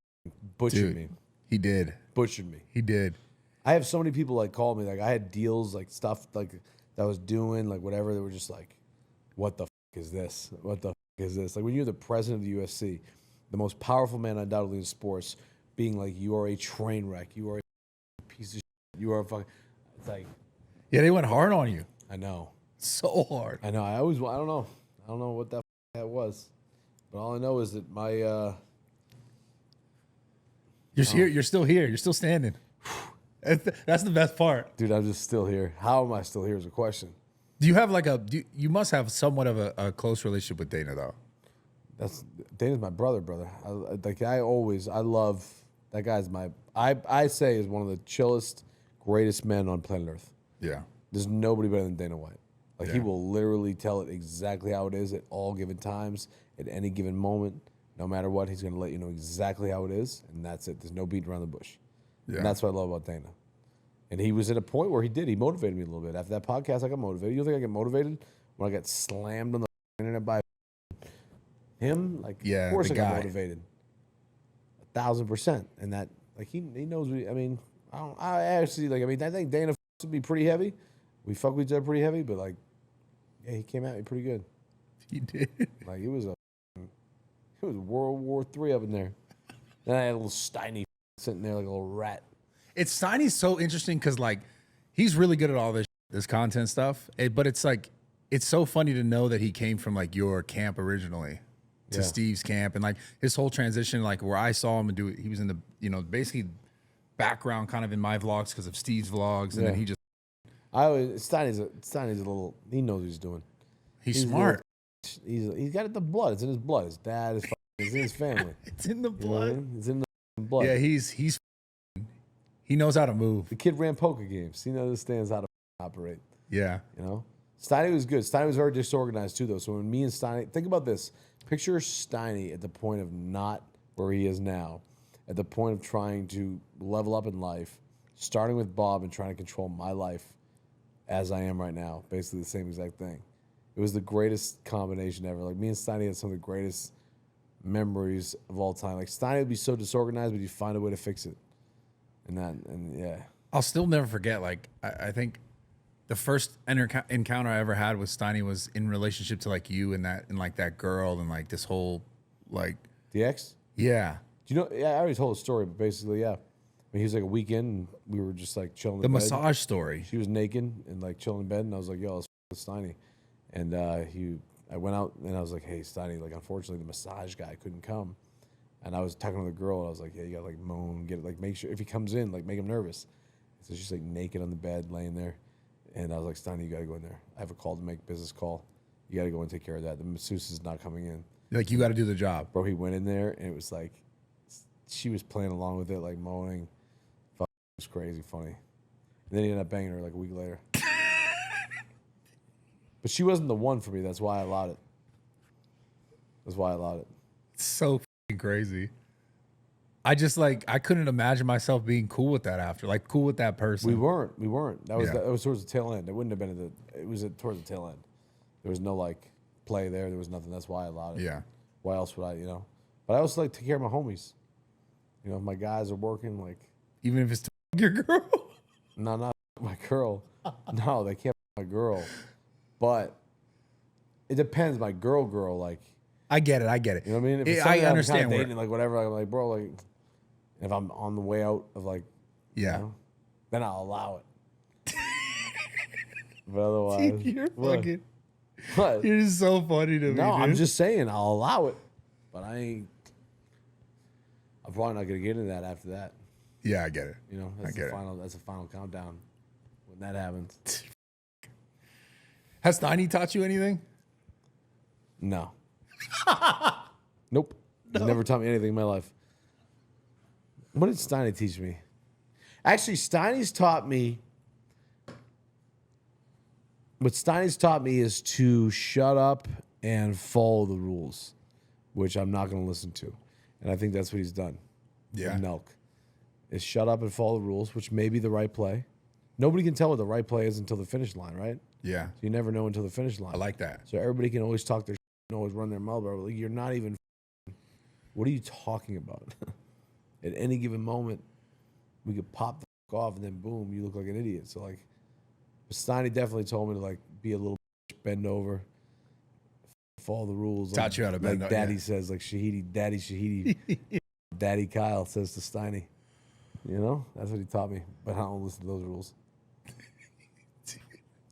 butchered me. He did. Butchered me. He did. I have so many people like call me. Like I had deals, like stuff like that I was doing, like whatever. They were just like, "What the is this? What the is this?" Like when you're the president of the UFC, the most powerful man undoubtedly in sports, being like, "You are a train wreck. You are a piece of shit. You are a fucking." It's like, Yeah, they went hard on you. I know. So hard. I know. I don't know. I don't know what that was, but all I know is that my You're here. You're still here. You're still standing. That's the best part. dude, I'm just still here. How am I still here is a question. Do you have like you must have somewhat of a close relationship with Dana though. Dana's my brother. I love that guy's I say is one of the chillest, greatest men on planet Earth. Yeah. There's nobody better than Dana White. Like he will literally tell it exactly how it is at all given times, at any given moment, no matter what. He's going to let you know exactly how it is, and that's it. There's no beating around the bush. Yeah. And that's what I love about Dana. And he was at a point where he motivated me a little bit. After that podcast, I got motivated. You don't think I get motivated when I got slammed on the internet by him? Like, yeah, of course I the got guy. motivated. 1,000%. And that, like, he knows me. I mean, I think Dana would be pretty heavy. We fuck with each other pretty heavy, but like, yeah, he came at me pretty good. He did. Like it was World War III up in there. Then I had a little Steiny sitting there like a little rat. It's Steiny's so interesting because like he's really good at all this content stuff, but it's like it's so funny to know that he came from like your camp originally to Steve's camp and like his whole transition, like where I saw him and he was in the basically background kind of in my vlogs because of Steve's vlogs, and then he just Steiny's a little. He knows what he's doing. he's smart. He's got it. The blood. It's in his blood. His dad is. It's in his family. It's in the You know what I blood. mean? It's in the blood. Yeah, he knows how to move. The kid ran poker games. He understands how to operate. Yeah. You know, Steiny was good. Steiny was very disorganized too, though. So when me and Steiny, think about this. Picture Steiny at the point of not where he is now, at the point of trying to level up in life, starting with Bob and trying to control my life as I am right now. Basically the same exact thing. It was the greatest combination ever. Like me and Steiny had some of the greatest memories of all time. Like Steiny would be so disorganized, but you'd find a way to fix it. And yeah. I'll still never forget. Like I think the first encounter I ever had with Steiny was in relationship to like you and like that girl and like this whole like The ex? yeah. Do you know? Yeah, I already told the story, but basically, yeah. I mean, he was like a weekend, and we were just like chilling. The in bed. massage story. She was naked and like chilling in bed, and I was like, "Yo, let's f- Steiny." And I went out and I was like, "Hey, Steiny, like, unfortunately, the massage guy couldn't come." And I was talking to the girl, and I was like, "Yeah, you gotta like moan, get it, like make sure if he comes in, like make him nervous." So she's like naked on the bed, laying there, and I was like, "Steiny, you gotta go in there. I have a call to make, business call. You gotta go and take care of that. The masseuse is not coming in." Like you got to do the job. Bro, he went in there, and it was like, she was playing along with it, like moaning. Fuck, it was crazy funny. And then he ended up banging her like a week later. But she wasn't the one for me. That's why I allowed it. That's why I allowed it. It's so fucking crazy. I just like I couldn't imagine myself being cool with that after, like cool with that person. We weren't. That was Yeah. that was towards the tail end. It wouldn't have been it was towards the tail end. There was no like play there. There was nothing. That's why I allowed it. Yeah. Why else would I? You know. But I also like to take care of my homies. You know, if my guys are working, like, Even if it's to your girl. no, not my girl. No, they can't my girl. But it depends. My girl, like, I get it. you know what I mean? If it's I somebody that I'm understand. kinda dating, like, whatever, I'm like, bro, like, if I'm on the way out of, like, Yeah. you know, then I'll allow it. But otherwise, You're what? fucking. What? You're so funny to me. No, I'm dude. just saying I'll allow it. But I'm probably not gonna get into that after that. Yeah, I get it. You know, that's the final countdown when that happens. Has Steiny taught you anything? No. Nope. He's never taught me anything in my life. What did Steiny teach me? Actually, Steiny's taught me. What Steiny's taught me is to shut up and follow the rules, which I'm not going to listen to. And I think that's what he's done. Yeah. With Nelk. Is shut up and follow the rules, which may be the right play. Nobody can tell what the right play is until the finish line, right? Yeah. So you never know until the finish line. I like that. So everybody can always talk their shit and always run their mouth, bro. Like, you're not even. What are you talking about? At any given moment, we could pop the off, and then boom, you look like an idiot. So like, Steiny definitely told me to like be a little bend over, follow the rules. Taught you how to bend like over, Daddy yeah. says, like Daddy Shahidi, Daddy Kyle says to Steiny. You know, that's what he taught me. But I don't listen to those rules.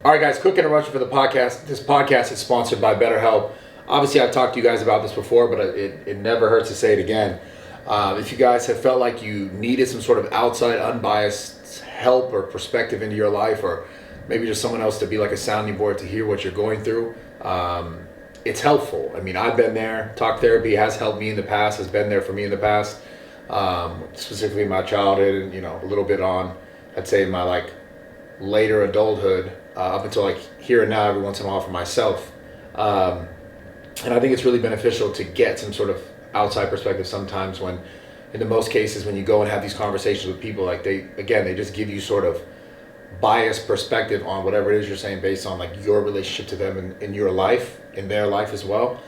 All right, guys, quick interruption for the podcast. This podcast is sponsored by BetterHelp. Obviously, I've talked to you guys about this before, but it never hurts to say it again. If you guys have felt like you needed some sort of outside, unbiased help or perspective into your life, or maybe just someone else to be like a sounding board to hear what you're going through, it's helpful. I mean, I've been there. Talk therapy has helped me in the past, has been there for me in the past, specifically my childhood and, a little bit on, I'd say, my like later adulthood, up until like here and now, every once in a while for myself. And I think it's really beneficial to get some sort of outside perspective sometimes when, in the most cases, when you go and have these conversations with people, like they just give you sort of biased perspective on whatever it is you're saying based on like your relationship to them in your life, in their life as well.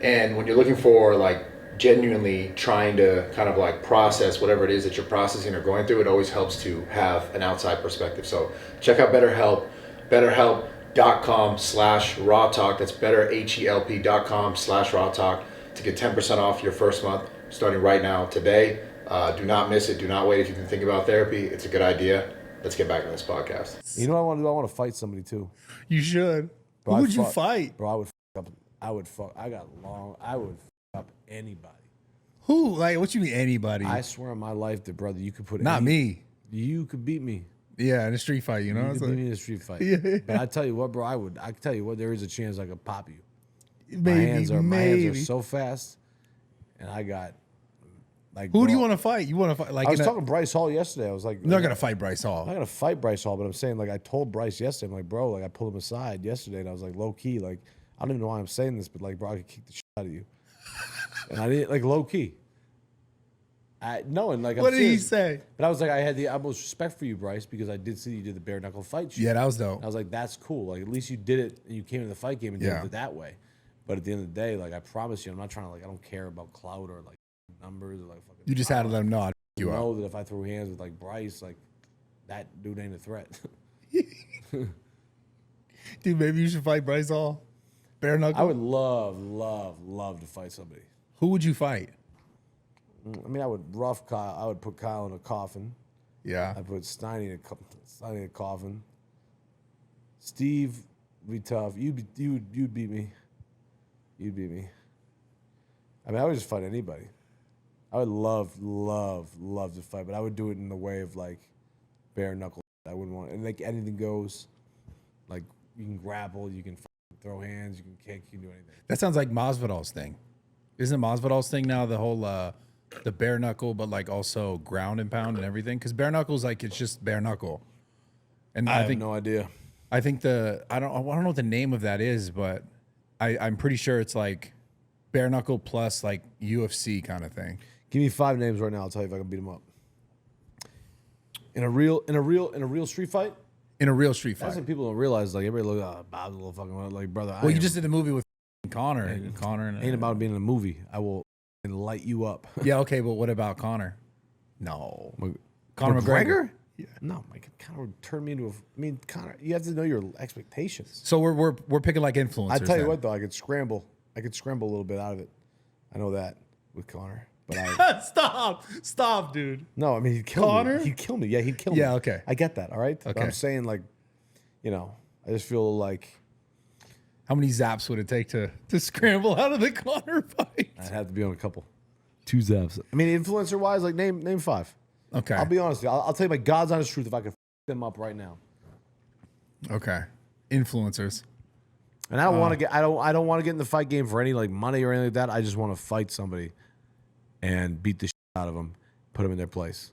And when you're looking for like genuinely trying to kind of like process whatever it is that you're processing or going through, it always helps to have an outside perspective. So check out BetterHelp, BetterHelp.com/Raw Talk. That's BetterHelp.com/Raw Talk to get 10% off your first month starting right now today. Do not miss it. Do not wait if you've been thinking about therapy. It's a good idea. Let's get back to this podcast. You know what I want to do? I want to fight somebody too. You should. Bro, Who I'd would you fuck- fight? Bro, I would fuck. I would fuck up anybody. Who? Like, what you mean, anybody? I swear on my life that, brother, you could put Not me. You could beat me. Yeah, in a street fight, you know. You It's could beat like, me in a street fight. Yeah. But I tell you what, bro, I tell you what, there is a chance I could pop you. maybe, My hands are so fast, and I got like. Who do bro, you want to fight? You want to fight like I was talking to Bryce Hall yesterday. I was like, you're not gonna fight Bryce Hall. I'm not gonna fight Bryce Hall, but I'm saying like I told Bryce yesterday, I'm like, bro, like I pulled him aside yesterday, and I was like, low key, like I don't even know why I'm saying this, but like, bro, I could kick the shit out of you, and I didn't like low key. No, and like, What I'm did he serious. say? But I was like, I had the utmost respect for you, Bryce, because I did see you did the bare knuckle fight. Shit. Yeah, that was dope. I was like, that's cool. Like, at least you did it, and you came in the fight game and did it that way. But at the end of the day, like, I promise you, I'm not trying to like, I don't care about clout or like numbers or like fucking. You just had to let him know I'd you know out. that if I throw hands with like Bryce, like that dude ain't a threat. Dude, maybe you should fight Bryce Hall. Bare knuckle. I would love to fight somebody. Who would you fight? I mean, I would rough Kyle. I would put Kyle in a coffin. Yeah. I'd put Steiny in a coffin. Steve would be tough. You'd beat me. You'd beat me. I mean, I would just fight anybody. I would love to fight, but I would do it in the way of like bare knuckle. I wouldn't want, and like anything goes. Like you can grapple, you can throw hands, you can kick, you can do anything. That sounds like Masvidal's thing. Isn't Masvidal's thing now the whole the bare knuckle, but like also ground and pound and everything? Because bare knuckle's like it's just bare knuckle. And I think have no idea. I think I don't know what the name of that is, but I'm pretty sure it's like bare knuckle plus like UFC kind of thing. Give me 5 names right now. I'll tell you if I can beat them up. In a real street fight. In a real street That's fight. what people don't realize. Like everybody look, Bob's a little fucking like brother. Well, you just did the movie with Connor. ain't about being in a movie. I will light you up. Yeah, okay, but what about Connor? No. Conor McGregor? McGregor? Yeah. No, Mike. Connor would turn me into a. I mean, Connor. You have to know your expectations. So we're picking like influencers. I tell you then. what, though, I could scramble a little bit out of it. I know that with Connor, but I. Stop, dude. No, I mean he'd kill Connor? me. He'd kill me. Yeah, he'd kill me. Yeah, okay. I get that. All right. But Okay. I'm saying like, I just feel like How many zaps would it take to scramble out of the Connor fight? I'd have to be on a couple, 2 zaps. I mean, influencer wise, like name 5. Okay. I'll be honest with you. I'll tell you my God's honest truth if I could them up right now. Okay. Influencers. And I don't want to get I don't want to get in the fight game for any like money or anything like that. I just want to fight somebody and beat the shit out of them, put them in their place.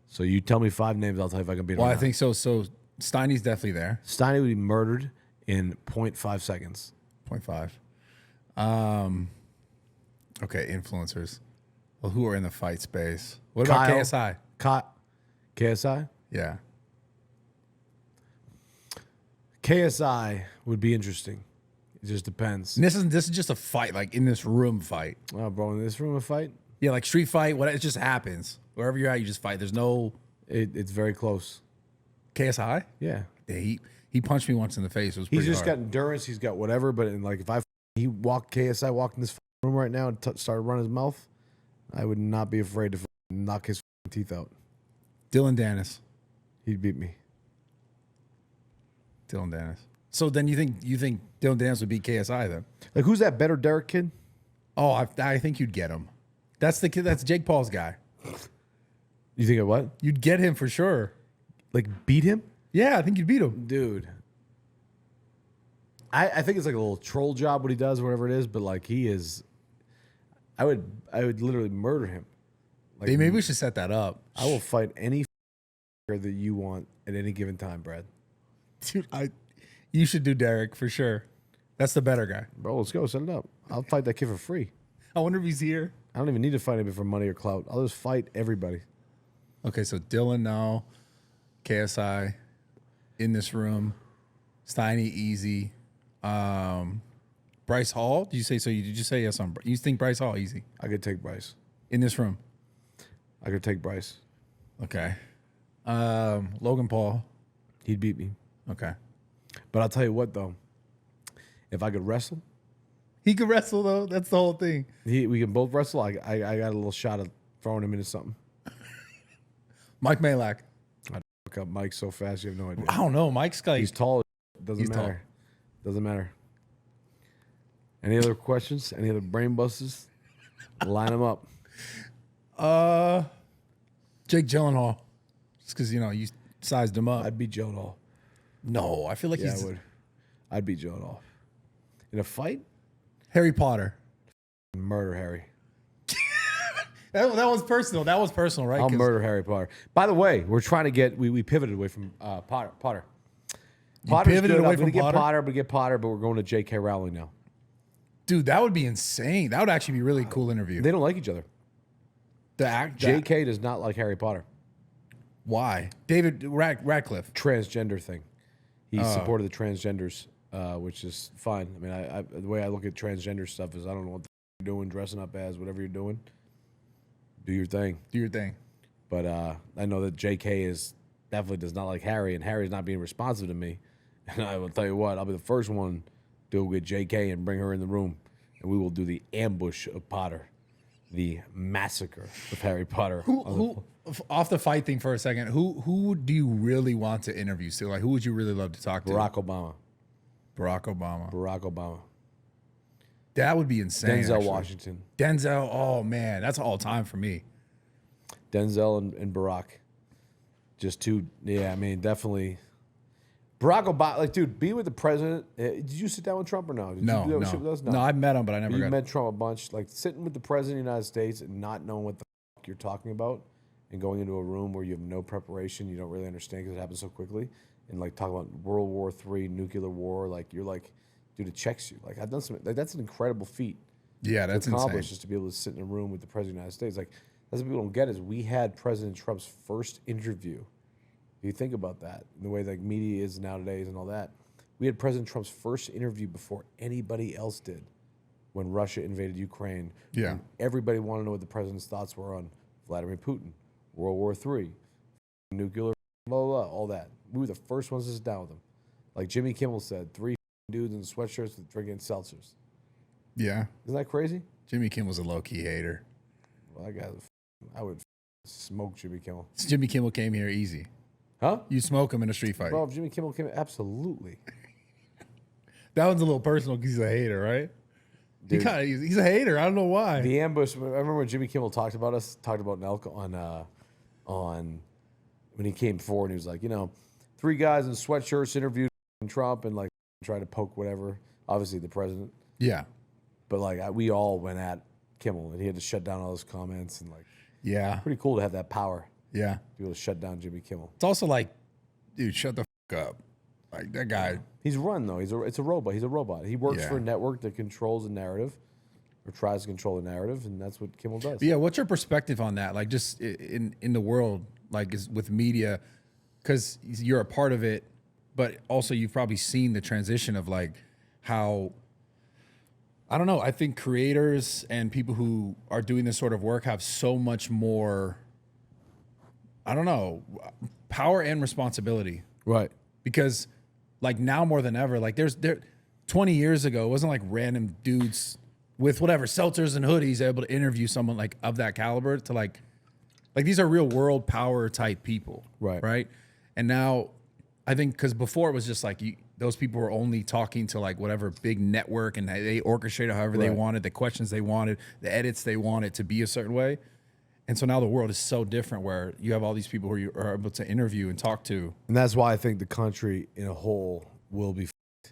So you tell me 5 names, I'll tell you if I can beat them. Well, or I not. think so. So Steiny's definitely there. Steiny would be murdered in 0.5 seconds. 0.5. Okay, influencers. Well, who are in the fight space? What about Kyle. KSI? KSI? Yeah. KSI would be interesting. It just depends. And this is just a fight, like in this room fight. Oh, bro, in this room a fight, Yeah, like street fight. What it just happens wherever you're at, you just fight. There's no it's very close. KSI. Yeah. Yeah, he punched me once in the face. It was He's pretty just hard. got endurance. He's got whatever. But like if KSI walked in this room right now and started running his mouth, I would not be afraid to knock his teeth out. Dylan Dennis. He'd beat me. Dylan Dennis. So then you think Dylan Dennis would beat KSI then? Like who's that better Derek kid? Oh, I think you'd get him. That's the kid. That's Jake Paul's guy. You think of what? You'd get him for sure. Like beat him? Yeah, I think you'd beat him. Dude. I think it's like a little troll job what he does, whatever it is, but like he is I would literally murder him. Like Hey, maybe we should set that up. I will fight any that you want at any given time, Brad. Dude, you should do Derek for sure. That's the better guy. Bro, let's go. Set it up. I'll fight that kid for free. I wonder if he's here. I don't even need to fight him for money or clout. I'll just fight everybody. Okay, so Dylan now, KSI, in this room, Steiny easy. Bryce Hall. Did you say so? Did you say yes on? You think Bryce Hall easy I could take Bryce. in this room? I could take Bryce. Okay. Logan Paul. He'd beat me. Okay. But I'll tell you what, though. If I could wrestle, He could wrestle though. That's the whole thing. we can both wrestle. I got a little shot of throwing him into something. Mike Malak. I'd fuck up Mike so fast you have no idea. I don't know. Mike's like He's tall. Doesn't He's tall. matter. Doesn't matter. Any other questions? Any other brain busters? Line them up. Jake Gyllenhaal. Just because, you sized him up. I'd beat Gyllenhaal. No, I feel like Yeah, he's I would. I'd beat Gyllenhaal. In a fight? Harry Potter. Murder Harry. That was personal. That was personal, right? I'll murder Harry Potter. By the way, we're trying to get, we pivoted away from Potter. Potter's pivoted good. away I'm from gonna Potter? get Potter, but we're going to J.K. Rowling now. Dude, that would be insane. That would actually be a really cool interview. They don't like each other. The J.K. does not like Harry Potter. Why? David Radcliffe. Transgender thing. He supported the transgenders, which is fine. I mean, I the way I look at transgender stuff is I don't know what you're doing, dressing up as, whatever you're doing. Do your thing. Do your thing. But I know that J.K. definitely does not like Harry, and Harry's not being responsive to me. And I will tell you what, I'll be the first one to get J.K. and bring her in the room, and we will do the ambush of Potter, the massacre of Harry Potter. Who off the fight thing for a second, who do you really want to interview still? Like, who would you really love to talk to? Barack Obama. Barack Obama. Barack Obama. That would be insane. Denzel actually. Washington. Denzel, oh man, that's all time for me. Denzel and Barack. Just two, yeah, I mean, definitely. Barack Obama, like, dude, be with the president. Did you sit down with Trump or no? Did No, you do that no. shit with us? No, I've met him, but I never You got met Trump a bunch. Like, sitting with the president of the United States and not knowing what the fuck you're talking about and going into a room where you have no preparation, you don't really understand because it happens so quickly, and, like, talking about World War III, nuclear war, like, you're like, dude, it checks you. Like, I've done some, like, that's an incredible feat. Yeah, that's to accomplish insane. just to be able to sit in a room with the president of the United States. Like, that's what people don't get is we had President Trump's first interview. If you think about that, the way like media is nowadays and all that, we had President Trump's first interview before anybody else did when Russia invaded Ukraine. Yeah. When everybody wanted to know what the president's thoughts were on Vladimir Putin, World War III, nuclear, blah, blah, blah, all that. We were the first ones to sit down with him. Like Jimmy Kimmel said, 3 dudes in sweatshirts with drinking seltzers. Yeah. Isn't that crazy? Jimmy Kimmel's a low-key hater. Well, I would smoke Jimmy Kimmel. Jimmy Kimmel came here easy. Huh? You smoke him in a street fight. Bro, if Jimmy Kimmel came, absolutely. That one's a little personal because he's a hater, right? Dude, He's a hater. I don't know why. the ambush. I remember when Jimmy Kimmel talked about Nelk on when he came forward. And he was like, 3 guys in sweatshirts interviewed Trump and like tried to poke whatever. Obviously the president, Yeah. but like we all went at Kimmel and he had to shut down all those comments and like Yeah. pretty cool to have that power Yeah. to be able to shut down Jimmy Kimmel. It's also like, dude, shut the fuck up. Like that guy. He's run though. It's a robot. He's a robot. He works Yeah. for a network that controls a narrative, or tries to control a narrative, and that's what Kimmel does. But yeah, what's your perspective on that? Like, just in the world, like, is with media, because you're a part of it, but also you've probably seen the transition of like how, I don't know. I think creators and people who are doing this sort of work have so much more, I don't know, power and responsibility. Right. Because like now more than ever, like 20 years ago, it wasn't like random dudes with whatever seltzers and hoodies able to interview someone like of that caliber to like these are real world power type people. Right. Right. And now I think because before it was just like those people were only talking to like whatever big network and they orchestrated however they Right. wanted, the questions they wanted, the edits they wanted to be a certain way. And so now the world is so different where you have all these people who you are able to interview and talk to. And that's why I think the country in a whole will be f***ed,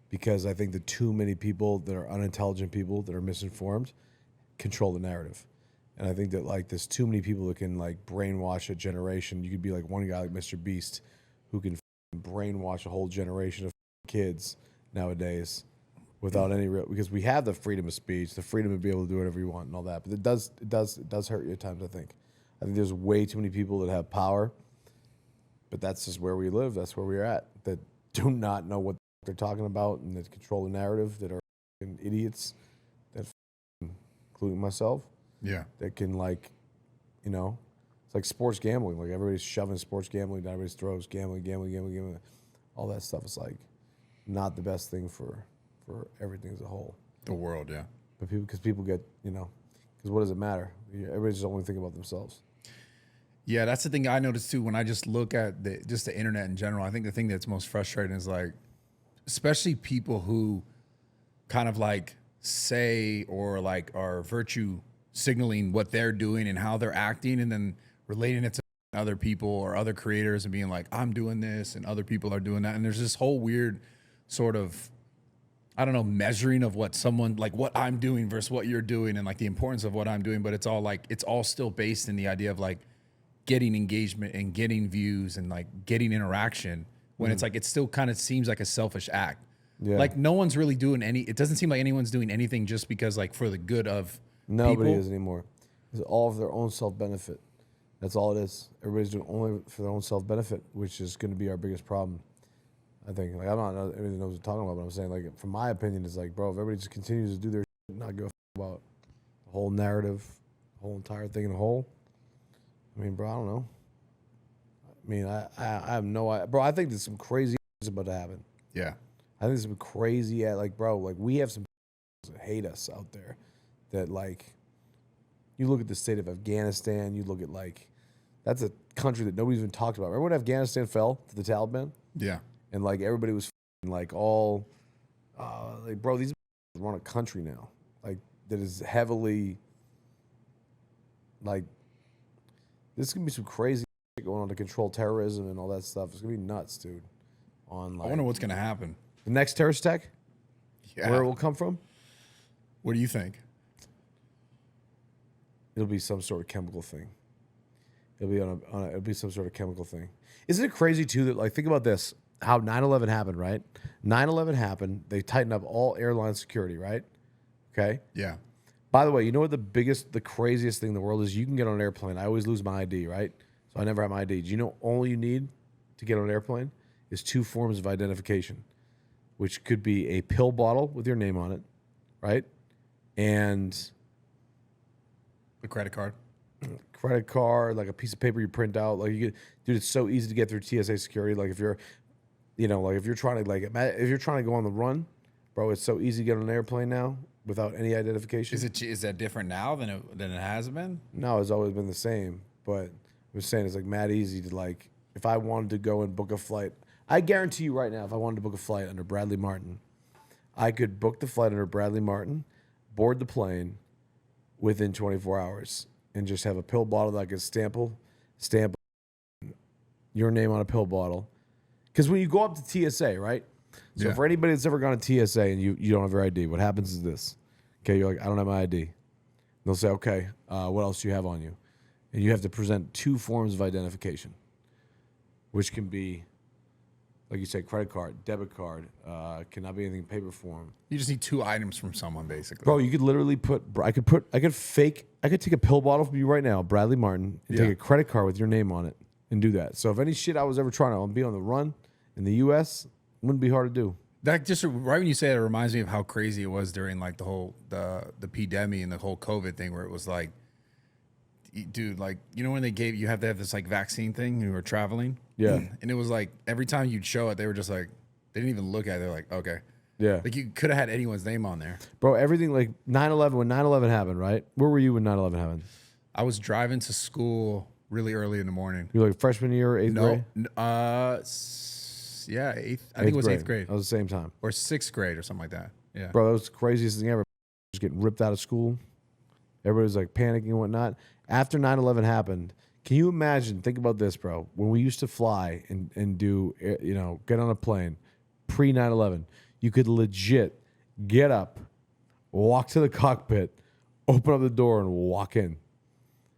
because I think the too many people that are unintelligent people that are misinformed control the narrative. And I think that like there's too many people that can like brainwash a generation. You could be like one guy like Mr. Beast who can brainwash a whole generation of kids nowadays without any real, because we have the freedom of speech, the freedom to be able to do whatever you want and all that. But it does hurt you at times, I think. I think there's way too many people that have power, but that's just where we live. That's where we're at, that do not know what they're talking about and that control the narrative, that are idiots, that including myself, Yeah. that can like, it's like sports gambling. Like everybody's shoving sports gambling down everybody's throats, gambling. All that stuff is like not the best thing for everything as a whole. The world, yeah. But people get, because what does it matter? Everybody's just only thinking about themselves. Yeah, that's the thing I noticed too when I just look at the internet in general. I think the thing that's most frustrating is like, especially people who kind of like say or like are virtue signaling what they're doing and how they're acting and then relating it to other people or other creators and being like, I'm doing this and other people are doing that. And there's this whole weird sort of, I don't know, measuring of what someone, like what I'm doing versus what you're doing and like the importance of what I'm doing. But it's all like, it's all still based in the idea of like getting engagement and getting views and like getting interaction when it's like, it still kind of seems like a selfish act. Yeah. Like no one's really doing it doesn't seem like anyone's doing anything just because like for the good of nobody people. is anymore. It's all for their own self-benefit. That's all it is. Everybody's doing only for their own self-benefit, which is going to be our biggest problem. I think. Like, I don't know everything knows what I'm talking about, but I'm saying, like, from my opinion, it's like, bro, if everybody just continues to do their shit and not give a about the whole narrative, the whole entire thing in a whole. I mean, bro, I don't know. I mean, I have no idea. Bro, I think there's some crazy is about to happen. Yeah. I think there's some crazy, like, bro, like, we have some that hate us out there that, like, you look at the state of Afghanistan, you look at, like, that's a country that nobody's even talked about. Remember when Afghanistan fell to the Taliban? Yeah. And, like, everybody was, like, all, like, bro, these run a country now. Like, that is heavily, like, this can be some crazy shit going on to control terrorism and all that stuff. It's going to be nuts, dude. On, like, I wonder what's going to happen. The next terrorist attack? Yeah. Where it will come from? What do you think? It'll be some sort of chemical thing. It'll be some sort of chemical thing. Isn't it crazy too that, like, think about this, how 9/11 happened, right? 9/11 happened. They tightened up all airline security, right? Okay. Yeah. By the way, you know what the craziest thing in the world is? You can get on an airplane. I always lose my ID, right? So I never have my ID. Do you know all you need to get on an airplane is 2 forms of identification, which could be a pill bottle with your name on it, right? And a credit card. Credit card, like a piece of paper you print out. Like, you get, dude, it's so easy to get through TSA security. Like, if you're, you know, like if you're trying to, like, if you're trying to go on the run, bro, it's so easy to get on an airplane now without any identification. Is that different now than it has been? No, it's always been the same. But I'm saying it's like mad easy to, like, if I wanted to go and book a flight, I guarantee you right now, if I wanted to book a flight under Bradley Martyn, I could book the flight under Bradley Martyn, board the plane within 24 hours, and just have a pill bottle that I could stamp your name on a pill bottle. Because when you go up to TSA, right? So for anybody that's ever gone to TSA and you don't have your ID, what happens is this. Okay, you're like, I don't have my ID. They'll say, okay, what else do you have on you? And you have to present 2 forms of identification, which can be, like you said, credit card, debit card, cannot be anything in paper form. You just need 2 items from someone, basically. Bro, you could literally I could take a pill bottle from you right now, Bradley Martyn, and take a credit card with your name on it and do that. So if any shit I was ever trying to be on the run in the U.S., it wouldn't be hard to do. That just, right when you say it, it reminds me of how crazy it was during, like, the whole, the pandemic and the whole COVID thing, where it was like, dude, like, you know when you have to have this, like, vaccine thing, you were traveling? Yeah. And it was like, every time you'd show it, they were just like, they didn't even look at it. They're like, okay. Yeah. Like, you could have had anyone's name on there. Bro, everything, like 9/11, when 9/11 happened, right? Where were you when 9/11 happened? I was driving to school really early in the morning. You were like freshman year or 8th grade? Yeah, 8th. I think it was 8th grade. That was the same time. Or 6th grade or something like that. Yeah. Bro, that was the craziest thing ever. Just getting ripped out of school. Everybody was like panicking and whatnot. After 9/11 happened, can you imagine, think about this, bro, when we used to fly and do, you know, get on a plane, pre 9/11, you could legit get up, walk to the cockpit, open up the door, and walk in. Isn't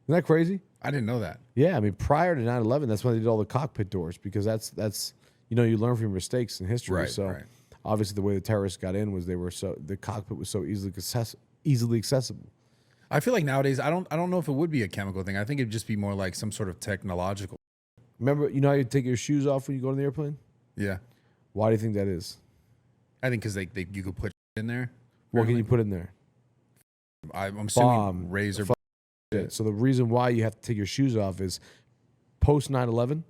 that crazy? I didn't know that. Yeah, I mean, prior to 9/11, that's when they did all the cockpit doors, because that's you know, you learn from your mistakes in history. Right, so right. obviously the way the terrorists got in was the cockpit was so easily accessible. I feel like nowadays, I don't know if it would be a chemical thing. I think it'd just be more like some sort of technological. Remember, you know how you take your shoes off when you go on the airplane? Yeah. Why do you think that is? I think because you could put in there. What can you put in there? I'm assuming Bomb, razor. Shit. So the reason why you have to take your shoes off is post 9/11,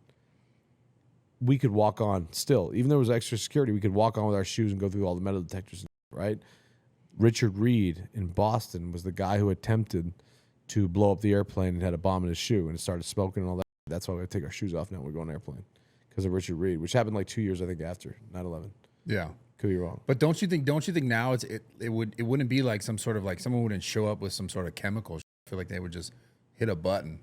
we could walk on still. Even though there was extra security, we could walk on with our shoes and go through all the metal detectors, right? Richard Reed in Boston was the guy who attempted to blow up the airplane and had a bomb in his shoe, and it started smoking and all that. That's why we take our shoes off now when we go on an airplane, because of Richard Reed, which happened like 2 years, I think, after 9/11. Yeah. Could be wrong. But don't you think now it wouldn't be like some sort of, like, someone wouldn't show up with some sort of chemical. I feel like they would just hit a button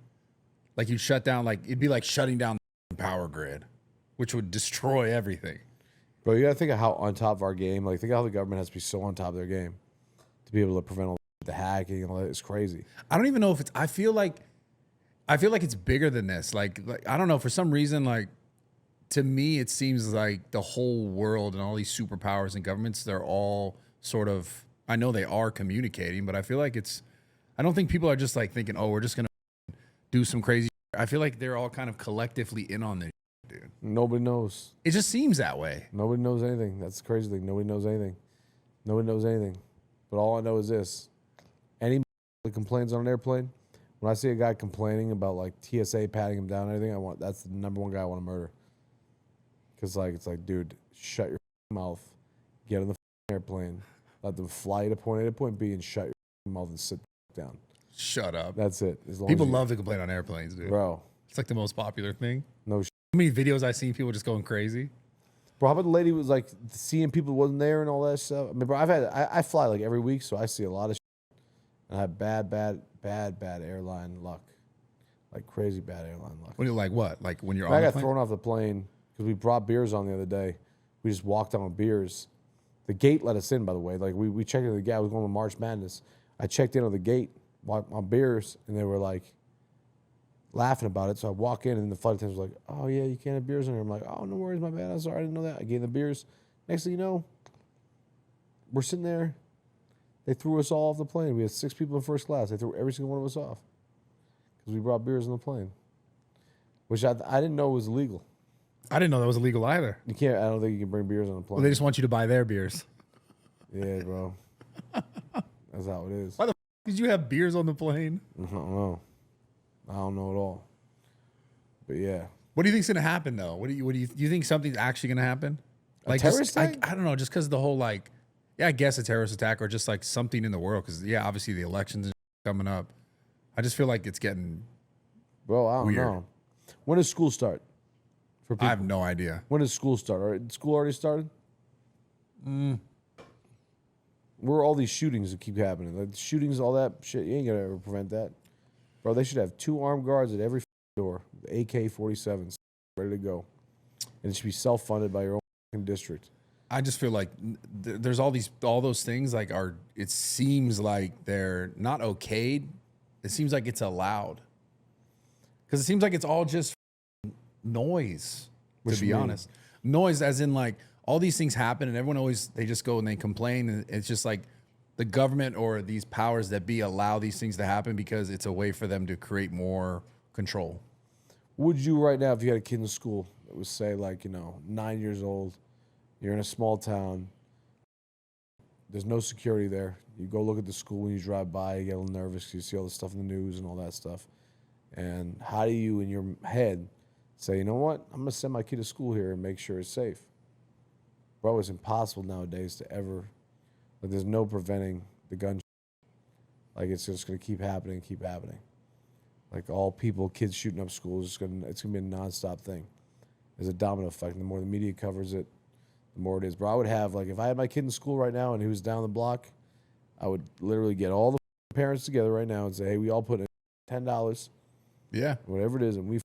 Like you'd shut down, like it'd be like shutting down the power grid, which would destroy everything. Bro, you gotta think of how on top of our game. Like, think of how the government has to be so on top of their game to be able to prevent all the hacking and all that. It's crazy. I don't even know if it's. I feel like it's bigger than this. Like I don't know. For some reason, like to me, it seems like the whole world and all these superpowers and governments, they're all sort of. I know they are communicating, but I feel like it's. I don't think people are just like thinking, oh, we're just gonna do some crazy. I feel like they're all kind of collectively in on this. Dude. Nobody knows. It just seems that way. Nobody knows anything. That's the crazy thing. Nobody knows anything. Nobody knows anything. But all I know is this. Any that complains on an airplane, when I see a guy complaining about like TSA patting him down and everything, that's the number one guy I want to murder. Because like it's like, dude, shut your mouth, get on the airplane, let them fly to point A to point B, and shut your mouth and sit down. Shut up. That's it. As long People as love to complain on airplanes, dude. bro. It's like the most popular thing. No. How many videos I've seen people just going crazy? Bro, how about the lady who was like seeing people who wasn't there and all that stuff? I mean, bro, I fly like every week, so I see a lot of shit. And I have bad airline luck. Like crazy bad airline luck. When you're like what? Like when you're I on the got plane? thrown off the plane because we brought beers on the other day. We just walked on with beers. The gate let us in, by the way. Like we checked in the gate. I was going to March Madness. I checked in on the gate on beers, and they were like laughing about it. So I walk in, and the flight attendant was like, "Oh yeah, you can't have beers in here." I'm like, "Oh, no worries, my bad. I'm sorry, I didn't know that." I gave them the beers. Next thing you know, we're sitting there. They threw us all off the plane. We had 6 people in first class. They threw every single one of us off because we brought beers on the plane, which I didn't know was illegal. I didn't know that was illegal either. You can't. I don't think you can bring beers on the plane. Well, they just want you to buy their beers. Yeah, bro. That's how it is. Why the f- did you have beers on the plane? I don't know. I don't know at all. But yeah. What do you think's gonna happen though? Do you think something's actually gonna happen? Like terrorist I attack? don't know, just because the whole like, yeah, I guess a terrorist attack or just like something in the world. Because yeah, obviously the elections and coming up. I just feel like it's getting. Bro, I don't Weird. know. When does school start? For people? I have no idea. When does school start? All right, school already started? Where are all these shootings that keep happening? Like shootings, all that shit, you ain't gonna ever prevent that. Bro, they should have 2 armed guards at every door, AK-47s, ready to go. And it should be self-funded by your own district. I just feel like there's all those things like it seems like they're not okayed. It seems like it's allowed. Because it seems like it's all just noise, to be honest. Noise as in like all these things happen and everyone they just go and they complain. And it's just like the government or these powers that be allow these things to happen because it's a way for them to create more control. Would you right now, if you had a kid in school that was say like, 9 years old, you're in a small town, there's no security there. You go look at the school when you drive by, you get a little nervous because you see all the stuff in the news and all that stuff. And how do you, in your head, say, you know what, I'm going to send my kid to school here and make sure it's safe? Bro, it's impossible nowadays to ever, like there's no preventing the gun. Like it's just going to keep happening. Like all people, kids shooting up schools, it's going to be a nonstop thing. There's a domino effect. The more the media covers it, the more it is. Bro, I would have, like, if I had my kid in school right now and he was down the block, I would literally get all the parents together right now and say, hey, we all put in $10, Yeah. whatever it is, and we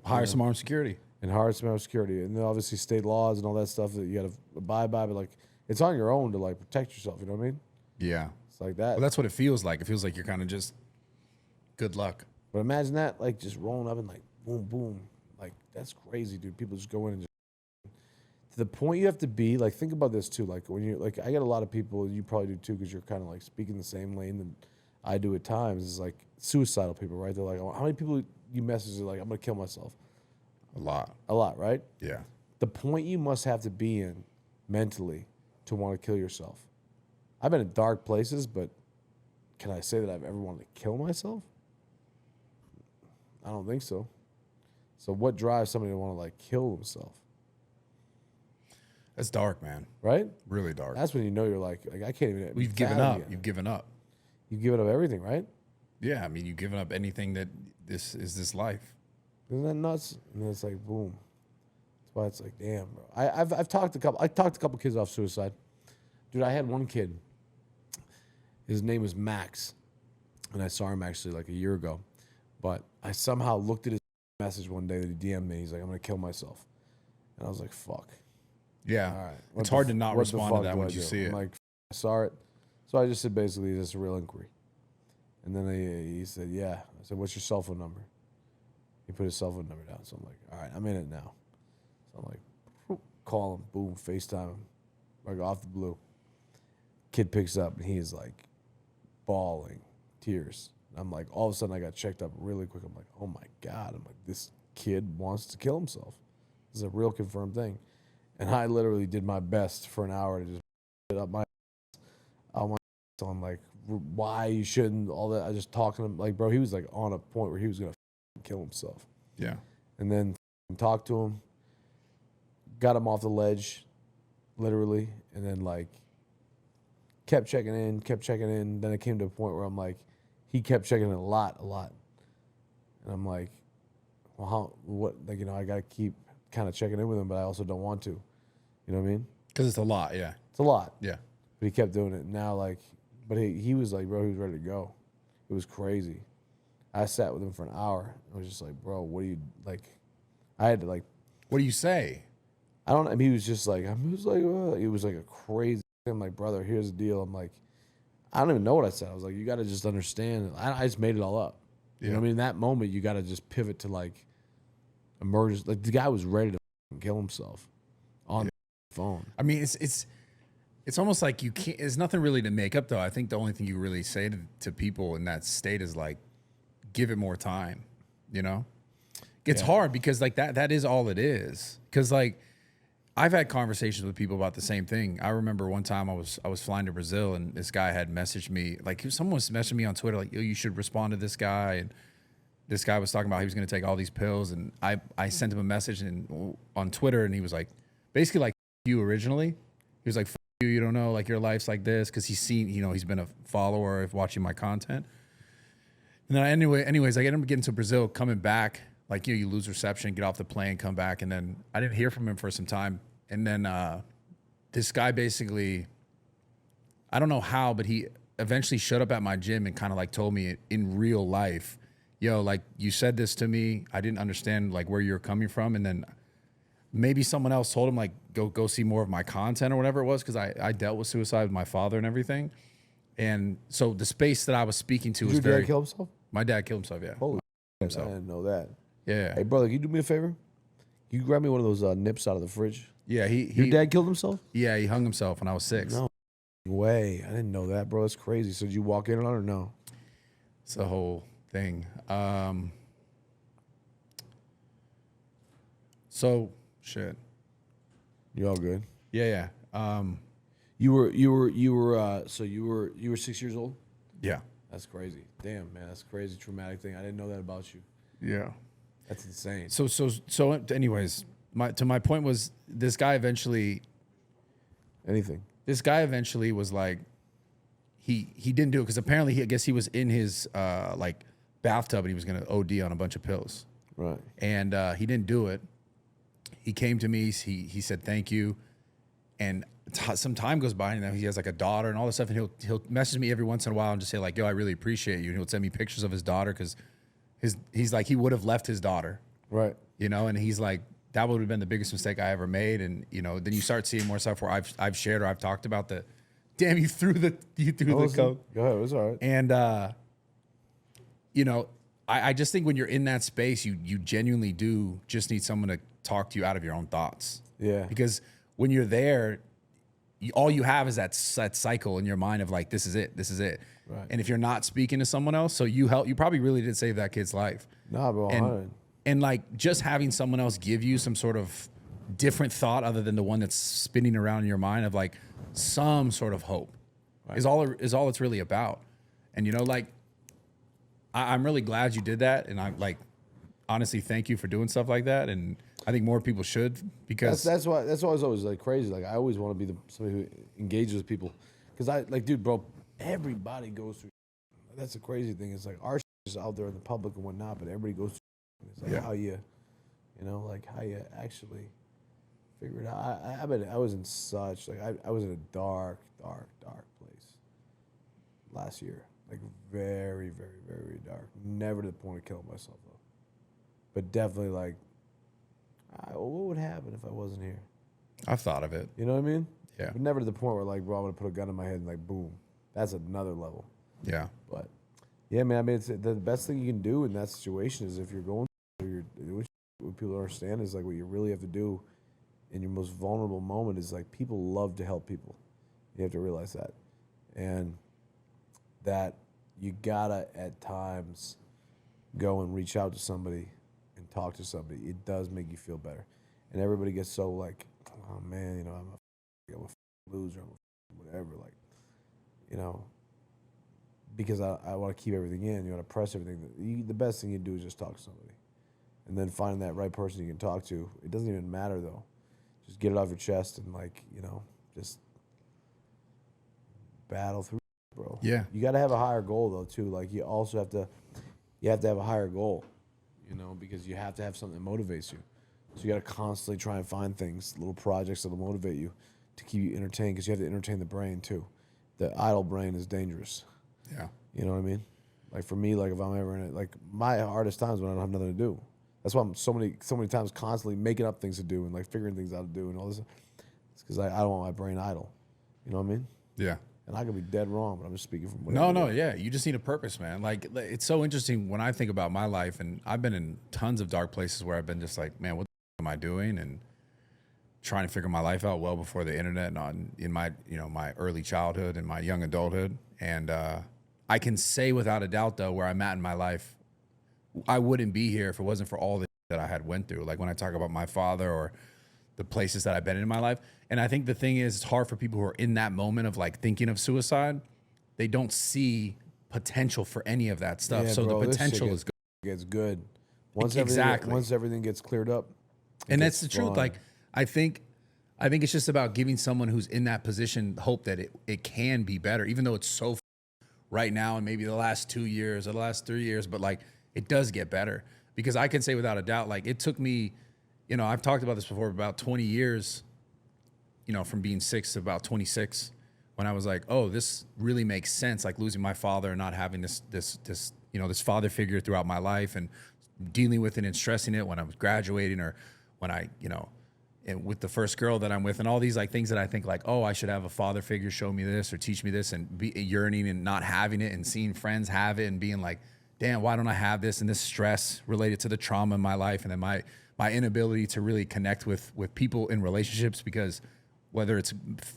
Hire some armed security. and hire some security. And then obviously state laws and all that stuff that you got to abide by, but like, it's on your own to like protect yourself, you know what I mean? Yeah. It's like that. Well, that's what it feels like. It feels like you're kind of just good luck. But imagine that, like, just rolling up and like, boom, boom. Like, that's crazy, dude. People just go in and just, to the point you have to be, like, think about this too. Like, when you're, like, I get a lot of people, you probably do too, because you're kind of like speaking the same lane that I do at times, is like suicidal people, right? They're like, oh, how many people you message are like, I'm going to kill myself? A lot. A lot, right? Yeah. The point you must have to be in mentally to want to kill yourself. I've been in dark places, but can I say that I've ever wanted to kill myself? I don't think so. So what drives somebody to want to like kill themselves? That's dark, man. Right? Really dark. That's when you know you're like I can't even. We've given fathom up. yet. You've given up. You've given up everything, right? Yeah, I mean, you've given up anything that this life. Isn't that nuts? And then it's like boom. That's why it's like damn, bro. I've talked a couple kids off suicide. Dude, I had one kid. His name was Max, and I saw him actually like a year ago. But I somehow looked at his message one day that he DM'd me. He's like, I'm going to kill myself. And I was like, fuck. Yeah. All right. It's hard to not respond to that when you see it. I'm like, I saw it. So I just said, basically, is this a real inquiry? And then he said, yeah. I said, what's your cell phone number? He put his cell phone number down. So I'm like, all right, I'm in it now. So I'm like, whoop, call him, boom, FaceTime him, like off the blue. Kid picks up, and he is like bawling, tears. I'm like, all of a sudden, I got checked up really quick. I'm like, oh my God. I'm like, this kid wants to kill himself. This is a real confirmed thing. And I literally did my best for an hour to just get up my on like why you shouldn't, all that. I just talking to him, like, bro, he was like on a point where he was gonna kill himself. Yeah. And then talked to him, got him off the ledge, literally, and then like kept checking in. Then it came to a point where I'm like, he kept checking in a lot. And I'm like, well, what, like, you know, I gotta keep kind of checking in with him, but I also don't want to. You know what I mean? Because it's a lot, yeah. It's a lot. Yeah. But he kept doing it. Now, like, but he was like, bro, he was ready to go. It was crazy. I sat with him for an hour. I was just like, bro, what do you, like, I had to, like. What do you say? I don't, I mean, he was just like, it was like a crazy, I'm like, brother, here's the deal. I'm like, I don't even know what I said. I was like, you got to just understand. I just made it all up. You know what I mean? In that moment, you got to just pivot to, like, emergency. Like, the guy was ready to kill himself on the phone. I mean, it's almost like you can't, there's nothing really to make up, though. I think the only thing you really say to people in that state is like, give it more time, you know? It's hard because like that is all it is. Because like I've had conversations with people about the same thing. I remember one time I was flying to Brazil and this guy had messaged me, like someone was messaging me on Twitter, like, yo, you should respond to this guy. And this guy was talking about he was going to take all these pills. And I sent him a message on Twitter and he was like, basically like you originally. He was like, you don't know, like your life's like this. Cause he's seen, you know, he's been a follower of watching my content. And then anyways, I ended up getting to Brazil, coming back, like, you lose reception, get off the plane, come back. And then I didn't hear from him for some time. And then this guy basically, I don't know how, but he eventually showed up at my gym and kind of like told me in real life, yo, like you said this to me. I didn't understand like where you're coming from. And then maybe someone else told him like, go see more of my content or whatever it was. Cause I dealt with suicide with my father and everything. And so the space that I was speaking to was Did your dad kill himself? My dad killed himself, yeah. Holy himself. I didn't know that. Yeah. Hey, brother, can you do me a favor? Can you grab me one of those nips out of the fridge? Yeah, Your dad killed himself? Yeah, he hung himself when I was 6. No way. I didn't know that, bro. That's crazy. So did you walk in on it or no? It's the whole thing. So shit. You all good? Yeah. You were 6 years old? Yeah. That's crazy. Damn, man, that's a crazy traumatic thing. I didn't know that about you. Yeah. That's insane. So anyways, my point was this guy eventually was like he didn't do it because apparently I guess he was in his like bathtub and he was gonna OD on a bunch of pills. Right. And he didn't do it. He came to me, he said thank you. And some time goes by and he has like a daughter and all this stuff. And he'll message me every once in a while and just say like, yo, I really appreciate you. And he'll send me pictures of his daughter because he's like, he would have left his daughter. Right. You know, and he's like, that would have been the biggest mistake I ever made. And, you know, then you start seeing more stuff where I've shared or I've talked about the, damn, you threw the coke. Go ahead, it was all right. And, you know, I just think when you're in that space, you genuinely do just need someone to talk to you out of your own thoughts. Yeah. Because when you're there, all you have is that cycle in your mind of like, this is it. Right. And if you're not speaking to someone else, so you probably really did save that kid's life. Nah, bro. And like just having someone else give you some sort of different thought other than the one that's spinning around in your mind of like some sort of hope is all it's really about. And, you know, like, I'm really glad you did that. And I'm like, honestly, thank you for doing stuff like that. And I think more people should, because that's why I was always like crazy. Like I always want to be somebody who engages with people, because I like, dude, bro, everybody goes through. That's the crazy thing. It's like our is out there in the public and whatnot, but everybody goes through. It's like how you actually figure it out. I was in such like I was in a dark place last year. like very, very, very dark. Never to the point of killing myself though, but definitely like, what would happen if I wasn't here? I've thought of it. You know what I mean? Yeah. But never to the point where like, bro, I'm gonna put a gun in my head and like, boom, that's another level. Yeah. But yeah, man, I mean, it's the best thing you can do in that situation is if you're going, what people don't understand is like what you really have to do in your most vulnerable moment is like people love to help people. You have to realize that, and that you gotta at times go and reach out to somebody and talk to somebody. It does make you feel better, and everybody gets so like, oh man, you know, I'm a loser, I'm a whatever, like, you know, because I want to keep everything in. You want to press everything. The best thing you do is just talk to somebody, and then find that right person you can talk to. It doesn't even matter though. Just get it off your chest and like, you know, just battle through, bro. Yeah. You got to have a higher goal though too. Like you also have to have a higher goal, you know, because you have to have something that motivates you. So you got to constantly try and find things, little projects that'll motivate you to keep you entertained, because you have to entertain the brain too. The idle brain is dangerous. Yeah. You know what I mean? Like for me, like if I'm ever in it, like my hardest times when I don't have nothing to do. That's why I'm so many times constantly making up things to do and like figuring things out to do and all this. It's because I don't want my brain idle. You know what I mean? Yeah. And I could be dead wrong, but I'm just speaking from No, yeah. You just need a purpose, man. Like, it's so interesting when I think about my life, and I've been in tons of dark places where I've been just like, man, what the am I doing? And trying to figure my life out well before the internet and in my, you know, my early childhood and my young adulthood. And I can say without a doubt, though, where I'm at in my life, I wouldn't be here if it wasn't for all the that I had went through. Like when I talk about my father or the places that I've been in my life. And I think the thing is, it's hard for people who are in that moment of like thinking of suicide. They don't see potential for any of that stuff. Yeah, so bro, the potential is good. Gets good. Once Exactly. once everything gets cleared up. And that's the truth. fun. Like I think it's just about giving someone who's in that position hope that it can be better, even though it's so right now and maybe the last 2 years or the last 3 years, but like it does get better. Because I can say without a doubt, like it took me, you know, I've talked about this before, about 20 years, you know, from being 6 to about 26, when I was like, oh, this really makes sense. Like losing my father and not having this, you know, this father figure throughout my life and dealing with it and stressing it when I was graduating or when I, you know, and with the first girl that I'm with and all these like things that I think like, oh, I should have a father figure show me this or teach me this, and be yearning and not having it and seeing friends have it and being like, damn, why don't I have this? And this stress related to the trauma in my life, and then my inability to really connect with people in relationships, because whether it's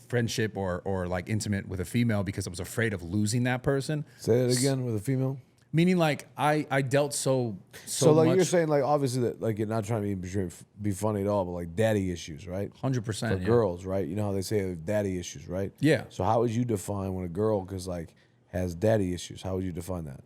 friendship or like intimate with a female, because I was afraid of losing that person. Say that again, with a female. Meaning like I dealt so like much. you're saying, like obviously that like you're not trying to be funny at all, but like daddy issues, right? 100% For girls, right? You know how they say daddy issues, right? Yeah. So how would you define when a girl has daddy issues? How would you define that?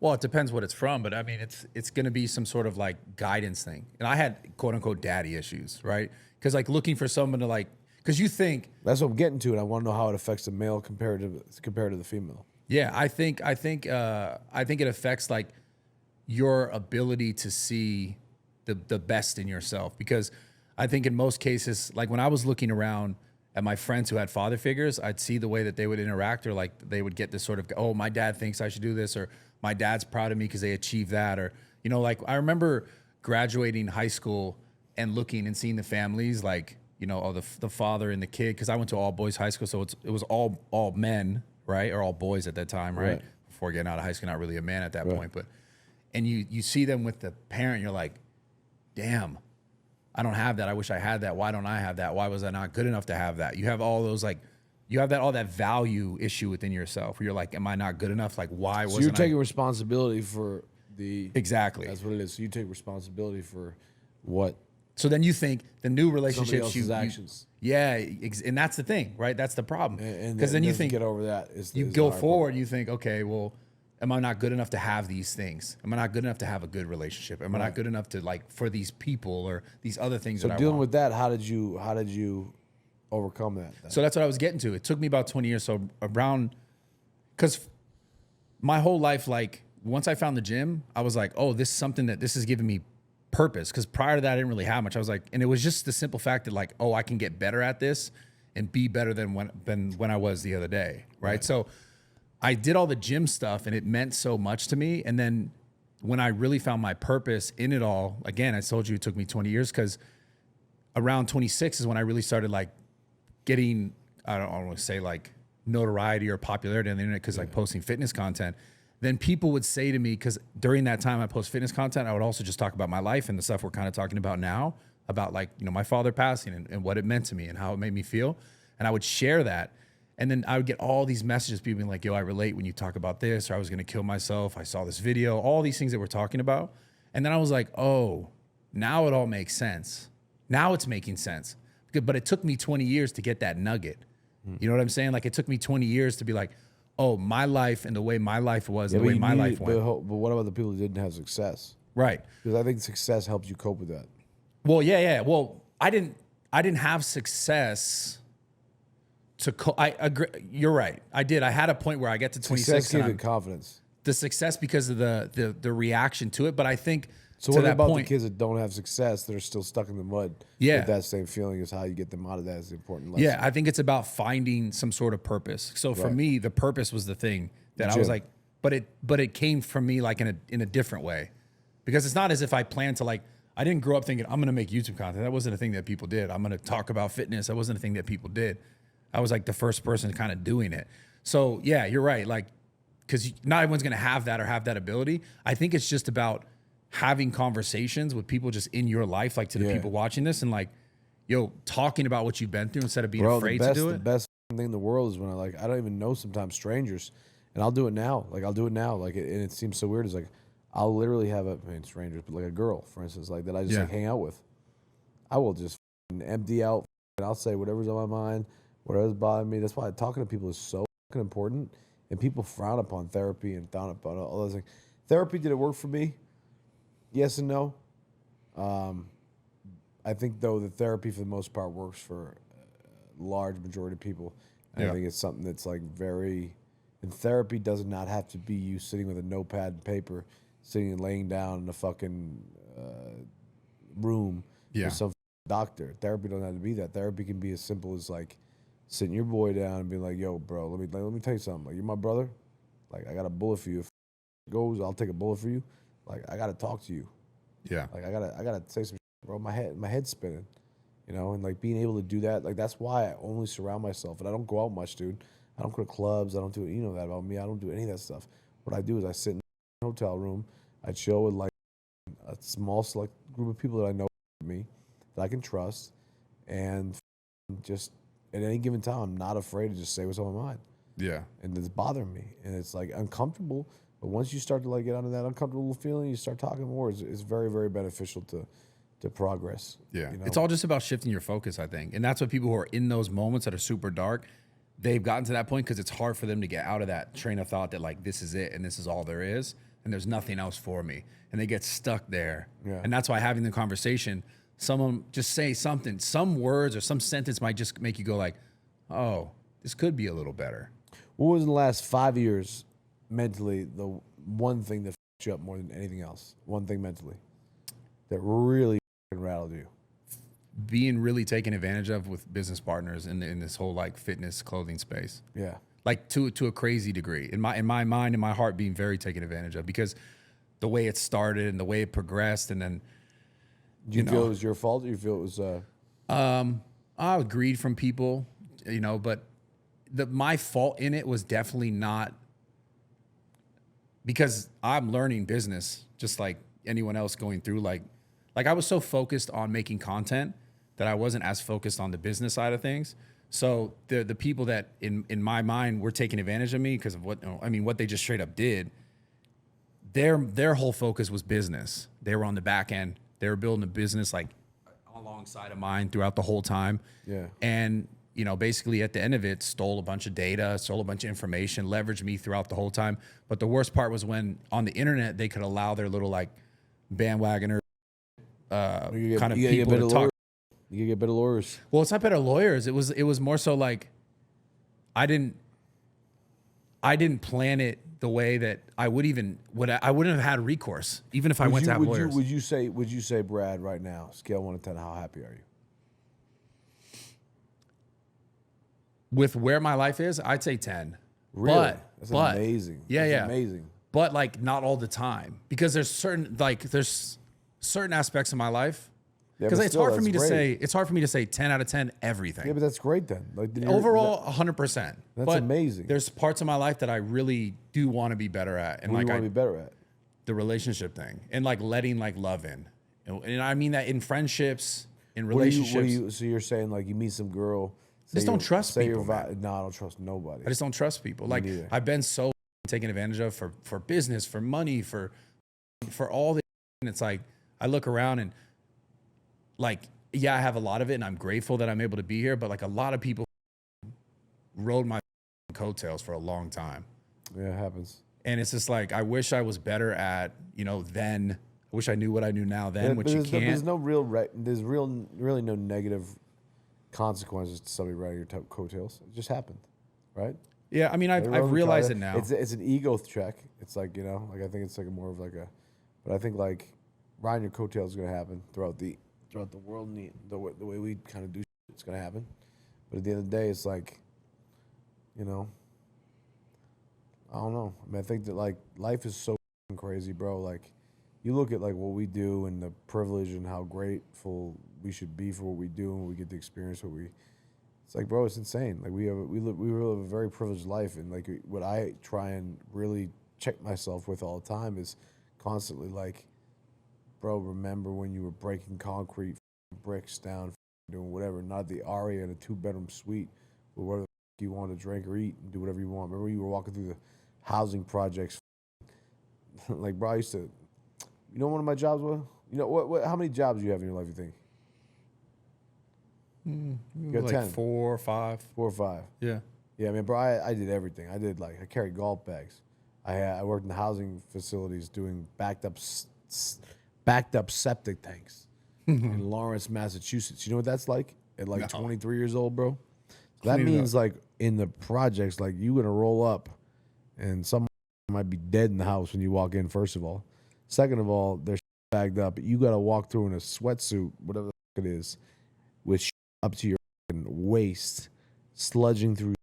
Well, it depends what it's from, but I mean, it's going to be some sort of like guidance thing. And I had quote unquote daddy issues, right? Because like looking for someone to like, because you think that's what I'm getting to, and I want to know how it affects the male compared to the female. Yeah, I think it affects like your ability to see the best in yourself, because I think in most cases, like when I was looking around at my friends who had father figures, I'd see the way that they would interact, or like they would get this sort of, oh, my dad thinks I should do this, or my dad's proud of me because they achieved that, or, you know, like I remember graduating high school and looking and seeing the families, like, you know, the father and the kid, because I went to all boys high school, so it was all men, right, or all boys at that time, right? Before getting out of high school, not really a man at that point, but and you see them with the parent, you're like, damn, I don't have that. I wish I had that. Why don't I have that? Why was I not good enough to have that? You have all those like, you have all that value issue within yourself where you're like, am I not good enough? Like, why wasn't I? So you're taking responsibility for the exactly. That's what it is. So you take responsibility for what. So then you think the new relationships, actions. Yeah, and that's the thing, right? That's the problem. Because then you think get over that. You go forward, and you think, okay, well, am I not good enough to have these things? Am I not good enough to have a good relationship? Am I not good enough to like for these people or these other things that I want? So dealing with that, how did you overcome that then? So that's what I was getting to. It took me about 20 years. So around, because my whole life, like once I found the gym, I was like, oh, this is giving me purpose, because prior to that I didn't really have much. I was like, and it was just the simple fact that like, oh, I can get better at this and be better than when I was the other day, right? So I did all the gym stuff and it meant so much to me. And then when I really found my purpose in it all, again, I told you it took me 20 years because around 26 is when I really started like getting, I don't want to say like notoriety or popularity on the internet because like posting fitness content. Then people would say to me, because during that time I post fitness content, I would also just talk about my life and the stuff we're kind of talking about now, about like, you know, my father passing and what it meant to me and how it made me feel. And I would share that. And then I would get all these messages, people being like, yo, I relate when you talk about this, or I was going to kill myself. I saw this video, all these things that we're talking about. And then I was like, oh, now it all makes sense. Now it's making sense. But it took me 20 years to get that nugget. You know what I'm saying? Like it took me 20 years to be like, oh, my life and the way my life was and the way my life went. But what about the people who didn't have success? Right. Because I think success helps you cope with that. Well, yeah. Well, I didn't have success to I agree. You're right. I did. I had a point where I get to 26 Success gave you confidence. The success because of the reaction to it. But I think so to what that about point, the kids that don't have success that are still stuck in the mud? Yeah. With that same feeling is how you get them out of that is the important lesson. yeah, I think it's about finding some sort of purpose. So for me, the purpose was the thing that I was like, but it came from me like in a different way, because it's not as if I planned to like. I didn't grow up thinking I'm going to make YouTube content. That wasn't a thing that people did. I'm going to talk about fitness. That wasn't a thing that people did. I was like the first person kind of doing it. So yeah, you're right. Like, because not everyone's going to have that or have that ability. I think it's just about having conversations with people just in your life, like to the people watching this, and like, yo, talking about what you've been through instead of being afraid to do it. The best thing in the world is when I don't even know sometimes strangers, and I'll do it now. Like I'll do it now. Like and it seems so weird. It's like I'll literally have strangers, but like a girl, for instance, like that I just like hang out with. I will just empty out, and I'll say whatever's on my mind, whatever's bothering me. That's why talking to people is so important. And people frown upon therapy and frown upon all those things. Therapy, did it work for me? Yes and no. I think, though, that therapy, for the most part, works for a large majority of people. And I think it's something that's, like, very... And therapy does not have to be you sitting with a notepad and paper, sitting and laying down in a fucking room with some doctor. Therapy doesn't have to be that. Therapy can be as simple as, like, sitting your boy down and being like, yo, bro, let me tell you something. Like, you're my brother. Like, I got a bullet for you. If it goes, I'll take a bullet for you. Like, I got to talk to you. Yeah. Like, I gotta say some shit, bro. My head's spinning, you know? And, like, being able to do that, like, that's why I only surround myself. And I don't go out much, dude. I don't go to clubs. I don't do, you know that about me. I don't do any of that stuff. What I do is I sit in a hotel room. I chill with, like, a small select group of people that I know me, that I can trust, and just... At any given time, I'm not afraid to just say what's on my mind. Yeah. And it's bothering me. And it's like uncomfortable. But once you start to like get out of that uncomfortable feeling, you start talking more. It's very, very beneficial to progress. Yeah. You know? It's all just about shifting your focus, I think. And that's what people who are in those moments that are super dark, they've gotten to that point because it's hard for them to get out of that train of thought that like, this is it and this is all there is. And there's nothing else for me. And they get stuck there. Yeah. And that's why having the conversation, someone just say something, some words or some sentence might just make you go like, oh, this could be a little better. What was in the last 5 years mentally the one thing that fucked you up more than anything else? One thing mentally that really rattled you? Being really taken advantage of with business partners in this whole like fitness clothing space. Yeah. Like to a crazy degree. In my mind, in my heart, being very taken advantage of because the way it started and the way it progressed, and then Do you feel it was your fault, or you feel it was I agreed from people, you know, but my fault in it was definitely not, because I'm learning business just like anyone else going through. Like I was so focused on making content that I wasn't as focused on the business side of things. So the people that in my mind were taking advantage of me because of what they just straight up did. Their whole focus was business. They were on the back end. They were building a business like alongside of mine throughout the whole time. Yeah. And, you know, basically at the end of it, stole a bunch of data, stole a bunch of information, leveraged me throughout the whole time. But the worst part was when on the internet, they could allow their little like bandwagoner kind of people to talk. You get better lawyers. Well, it's not better lawyers. It was more so like I didn't plan it the way that I wouldn't have had recourse, even if I went to have lawyers. Would you say, Brad, right now, scale 1 to 10, how happy are you? With where my life is, I'd say 10. Really? That's amazing. Yeah, That's amazing. But like not all the time, because there's certain aspects of my life. Yeah, Because but it's still, hard for me to that's say. great. It's hard for me to say 10 out of 10 everything. Yeah, but that's great then. Like Overall, 100%. That's amazing. There's parts of my life that I really do want to be better at, and What like do you want to be better at? the relationship thing, and like letting like love in, and I mean that in friendships, in What do relationships. you, so you're saying like you meet some girl. Just don't trust people, No, I don't trust nobody. I just don't trust people. Like neither. I've been so taken advantage of for business, for money, for all the. And it's like I look around and like, yeah, I have a lot of it, and I'm grateful that I'm able to be here. But like a lot of people rode my coattails for a long time. Yeah, it happens. And it's just like I wish I was better at, then. I wish I knew what I knew now then, which you can't. There's really no negative consequences to somebody riding your coattails. It just happened, right? Yeah, I mean, I've realized it now. It's an ego check. It's like, like I think it's like more of like a, but I think like riding your coattails is gonna happen throughout the world. And the way we kind of do, it's gonna happen. But at the end of the day, it's like, I don't know. I mean, I think that like life is so crazy, bro. Like, you look at like what we do and the privilege and how grateful we should be for what we do and we get to experience what we. It's like, bro, it's insane. Like we live a very privileged life, and like what I try and really check myself with all the time is constantly like, bro, remember when you were breaking concrete bricks down, doing whatever, not the Aria in a 2-bedroom suite, but whatever you want to drink or eat and do whatever you want. Remember you were walking through the housing projects, like, bro, I used to. You know what one of my jobs was? What? How many jobs do you have in your life, you think? You got like 10. 4 or 5. 4 or 5. Yeah. Yeah, I mean, bro, I did everything. I carried golf bags. I worked in housing facilities doing backed up septic tanks in Lawrence, Massachusetts. You know what that's like at like 23 years old, bro? So that means like in the projects, like you gonna roll up and someone might be dead in the house when you walk in, first of all. Second of all, they're bagged up. You got to walk through in a sweatsuit, whatever the it is, with up to your waist, sludging through.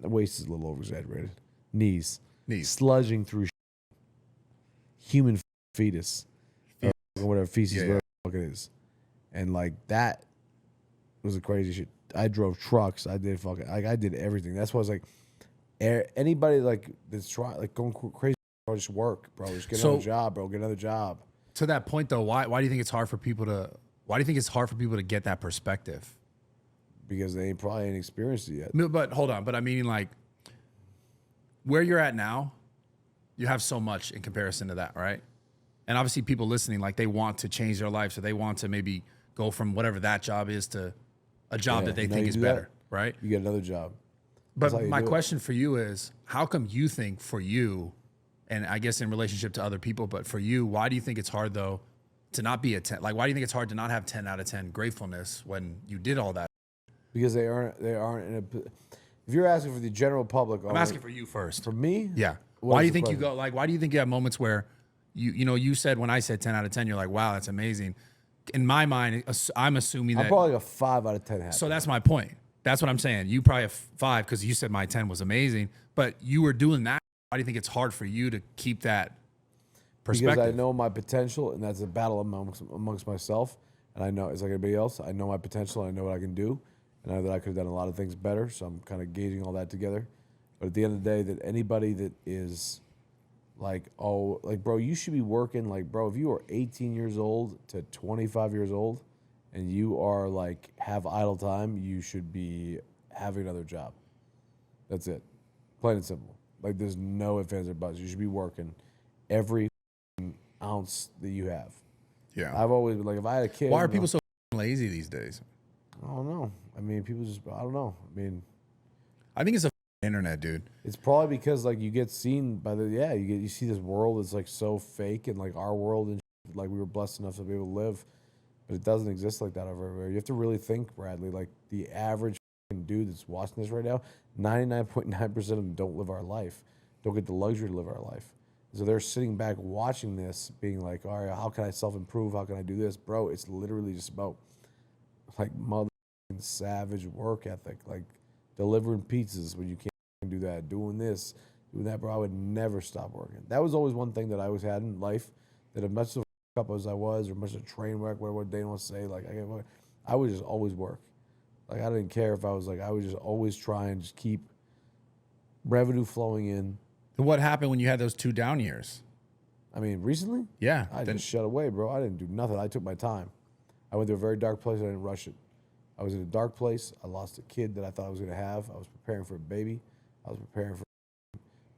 Waist is a little over-exaggerated. Knees. Sludging through human fetus. Or whatever, feces, whatever the fuck it is. And like that was a crazy shit. I drove trucks. I did everything. That's why I was like, anybody like that's going crazy. Bro, just work, bro. Just get another job, bro. Get another job. To that point, though, why do you think it's hard for people to? Why do you think it's hard for people to get that perspective? Because they probably ain't experienced it yet. No, but hold on. But I mean, like, where you're at now, you have so much in comparison to that, right? And obviously, people listening, like, they want to change their life, so they want to maybe go from whatever that job is to a job that they think is better, right? You get another job. But my question for you is, how come you think for you? And I guess in relationship to other people, but for you, why do you think it's hard though to not be a 10? Like, why do you think it's hard to not have 10 out of 10 gratefulness when you did all that? Because they aren't in a. If you're asking for the general public, I'm asking for you first. For me, yeah. Why do you think you go like? Why do you think you have moments where you said when I said 10 out of 10, you're like, wow, that's amazing. In my mind, I'm assuming that I'm probably a 5 out of 10. Happy. So that's my point. That's what I'm saying. You probably have 5 because you said my 10 was amazing, but you were doing that. Why do you think it's hard for you to keep that perspective? Because I know my potential, and that's a battle amongst myself. And I know, it's like everybody else, I know my potential, and I know what I can do. And I know that I could have done a lot of things better, so I'm kind of gauging all that together. But at the end of the day, that anybody that is like, oh, like, bro, you should be working, like, bro, if you are 18 years old to 25 years old, and you are, like, have idle time, you should be having another job. That's it. Plain and simple. Like, there's no ifs, ands, or buts. You should be working every ounce that you have. Yeah. I've always been like, if I had a kid. Why are people so lazy these days? I don't know. I mean, people just, I don't know. I mean, I think it's the internet, dude. It's probably because, like, you get seen by you see this world that's, like, so fake, and, like, our world, and like, we were blessed enough to be able to live, but it doesn't exist like that everywhere. You have to really think, Bradley, like, the average dude that's watching this right now, 99.9% of them don't live our life, don't get the luxury to live our life. So they're sitting back watching this, being like, all right, how can I self-improve? How can I do this? Bro, it's literally just about, like, mother savage work ethic, like delivering pizzas when you can't do at, doing this, doing that, bro. I would never stop working. That was always one thing that I always had in life, that as much of a up as I was, or much of a train wreck, whatever they want to say, like I would just always work. Like I didn't care if I was like, I would just always try and just keep revenue flowing in. And what happened when you had those 2 down years? I mean, recently, Yeah. I just shut away, bro. I didn't do nothing. I took my time. I went to a very dark place. I didn't rush it. I was in a dark place. I lost a kid that I thought I was going to have. I was preparing for a baby. I was preparing for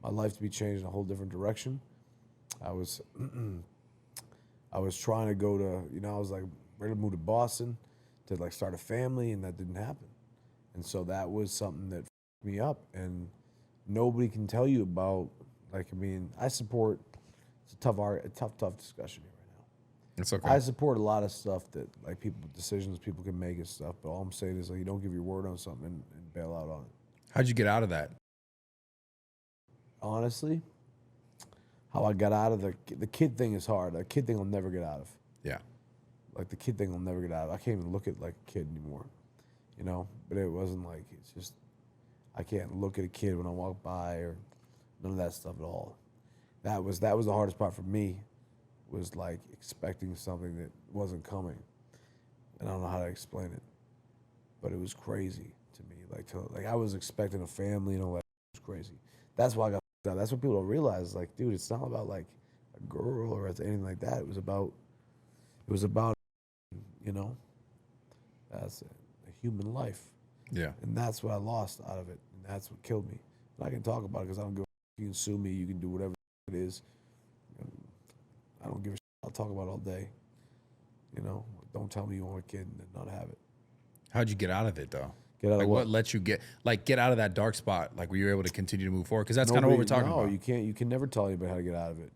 my life to be changed in a whole different direction. I was trying to go to, I was like ready to move to Boston to like start a family, and that didn't happen. And so that was something that fucked me up, and nobody can tell you about, like, I mean, I support, it's a tough discussion here right now. It's okay. I support a lot of stuff that, like, decisions people can make and stuff, but all I'm saying is, like, you don't give your word on something and bail out on it. How'd you get out of that? Honestly, how I got out of the kid thing is hard. The kid thing I'll never get out of. Yeah. Like, the kid thing I'll never get out of. I can't even look at, like, a kid anymore, But it wasn't like, it's just, I can't look at a kid when I walk by or none of that stuff at all. That was the hardest part for me, was like expecting something that wasn't coming. And I don't know how to explain it, but it was crazy to me. Like I was expecting a family and all that. It was crazy. That's why I got out. That's what people don't realize. Like, dude, it's not about like a girl or anything like that. It was about, that's it, a human life. Yeah. And that's what I lost out of it. And that's what killed me. And I can talk about it because I don't give a shit. You can sue me. You can do whatever it is. I don't give a shit. I'll talk about it all day. Don't tell me you want a kid and then not have it. How'd you get out of it, though? Get out like of what let you get out of that dark spot? Like, were you able to continue to move forward? Because that's kind of what we're talking about. No, you can't. You can never tell anybody how to get out of it.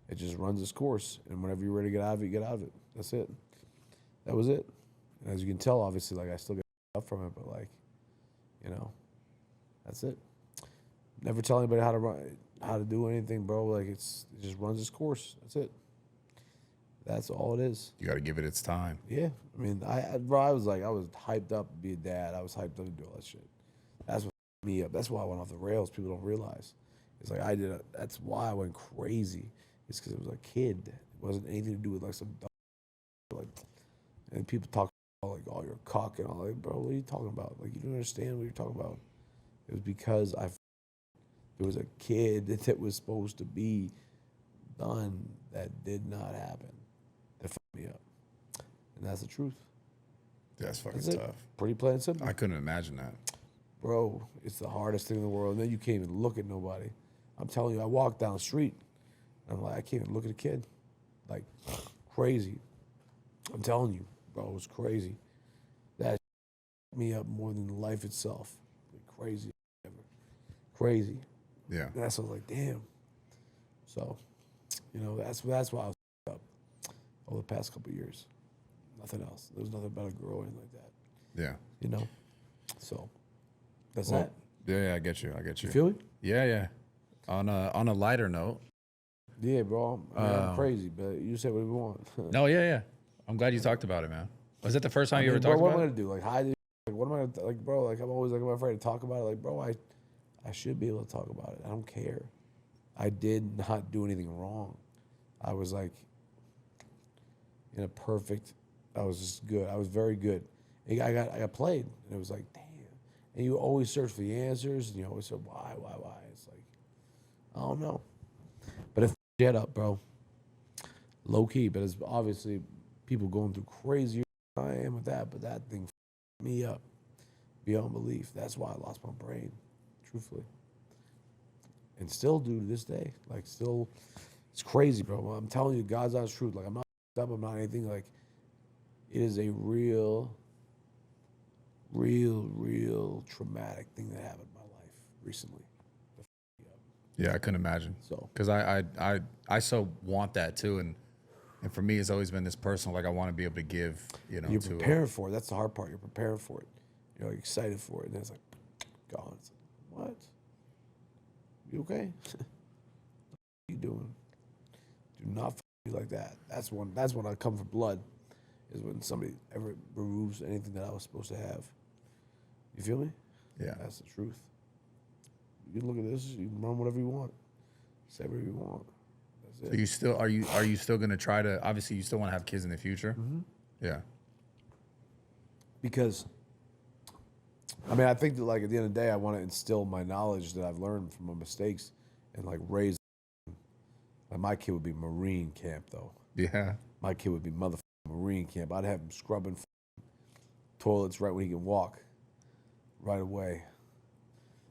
It just runs its course. And whenever you're ready to get out of it, you get out of it. That's it. That was it. And as you can tell, obviously, like, I still get up from it, but like, that's it. Never tell anybody how to do anything, bro. Like, it just runs its course. That's it. That's all it is. You got to give it its time. Yeah. I mean, I was hyped up to be a dad. I was hyped up to do all that shit. That's what me up. That's why I went off the rails. People don't realize. It's like that's why I went crazy. It's because it was a kid. It wasn't anything to do with like some like, and people talk about like, oh, you're a cock and all. Like, bro, what are you talking about? Like, you don't understand what you're talking about. It was because there was a kid that was supposed to be done that did not happen. That fucked me up. And that's the truth. That's fucking tough. Pretty plain and simple. I couldn't imagine that. Bro, it's the hardest thing in the world. And then you can't even look at nobody. I'm telling you, I walk down the street, and I'm like, I can't even look at a kid. Like, crazy. I'm telling you, bro, it was crazy. That fucked me up more than life itself. Like, crazy. Crazy. Yeah. And that's what I was like, damn. So, that's why I was up over the past couple of years. Nothing else. There was nothing about a girl or anything like that. Yeah. So that's that. Yeah, I get you. You feel it? Yeah. On a lighter note. Yeah, bro. I'm crazy, but you say what you want. No, yeah. I'm glad you talked about it, man. Was that the first time you ever bro, talked what about am I it? gonna do? Like, what am I gonna like, bro? Like, I'm always like, I'm afraid to talk about it. Like, bro, I should be able to talk about it. I don't care. I did not do anything wrong. I was like I was just good. I was very good. And I got played, and it was like, damn. And you always search for the answers, and you always say, why? It's like, I don't know. But if shit up, bro, low key. But it's obviously people going through crazier than I am with that. But that thing me up beyond belief. That's why I lost my brain, truthfully. And still do to this day. Like, still, it's crazy, bro. I'm telling you, God's honest truth. Like, I'm not up, I'm not anything. Like, it is a real traumatic thing that happened in my life recently. Yeah, I couldn't imagine. So, because I so want that too, and for me, it's always been this personal. Like, I want to be able to give. You're preparing for it. That's the hard part. You're preparing for it. You're like excited for it, and then it's like gone. It's like, what? You okay? What are you doing? Do not be like that. That's when I come for blood. Is when somebody ever removes anything that I was supposed to have. You feel me? Yeah. That's the truth. You look at this. You can run whatever you want. Say whatever you want. That's it. So you still are you still gonna try to? Obviously, you still want to have kids in the future. Mm-hmm. Yeah. Because, I mean, I think that like at the end of the day, I want to instill my knowledge that I've learned from my mistakes, and like raise. Like my kid would be Marine camp though. Yeah. My kid would be motherfucking Marine camp. I'd have him scrubbing toilets right when he can walk, right away.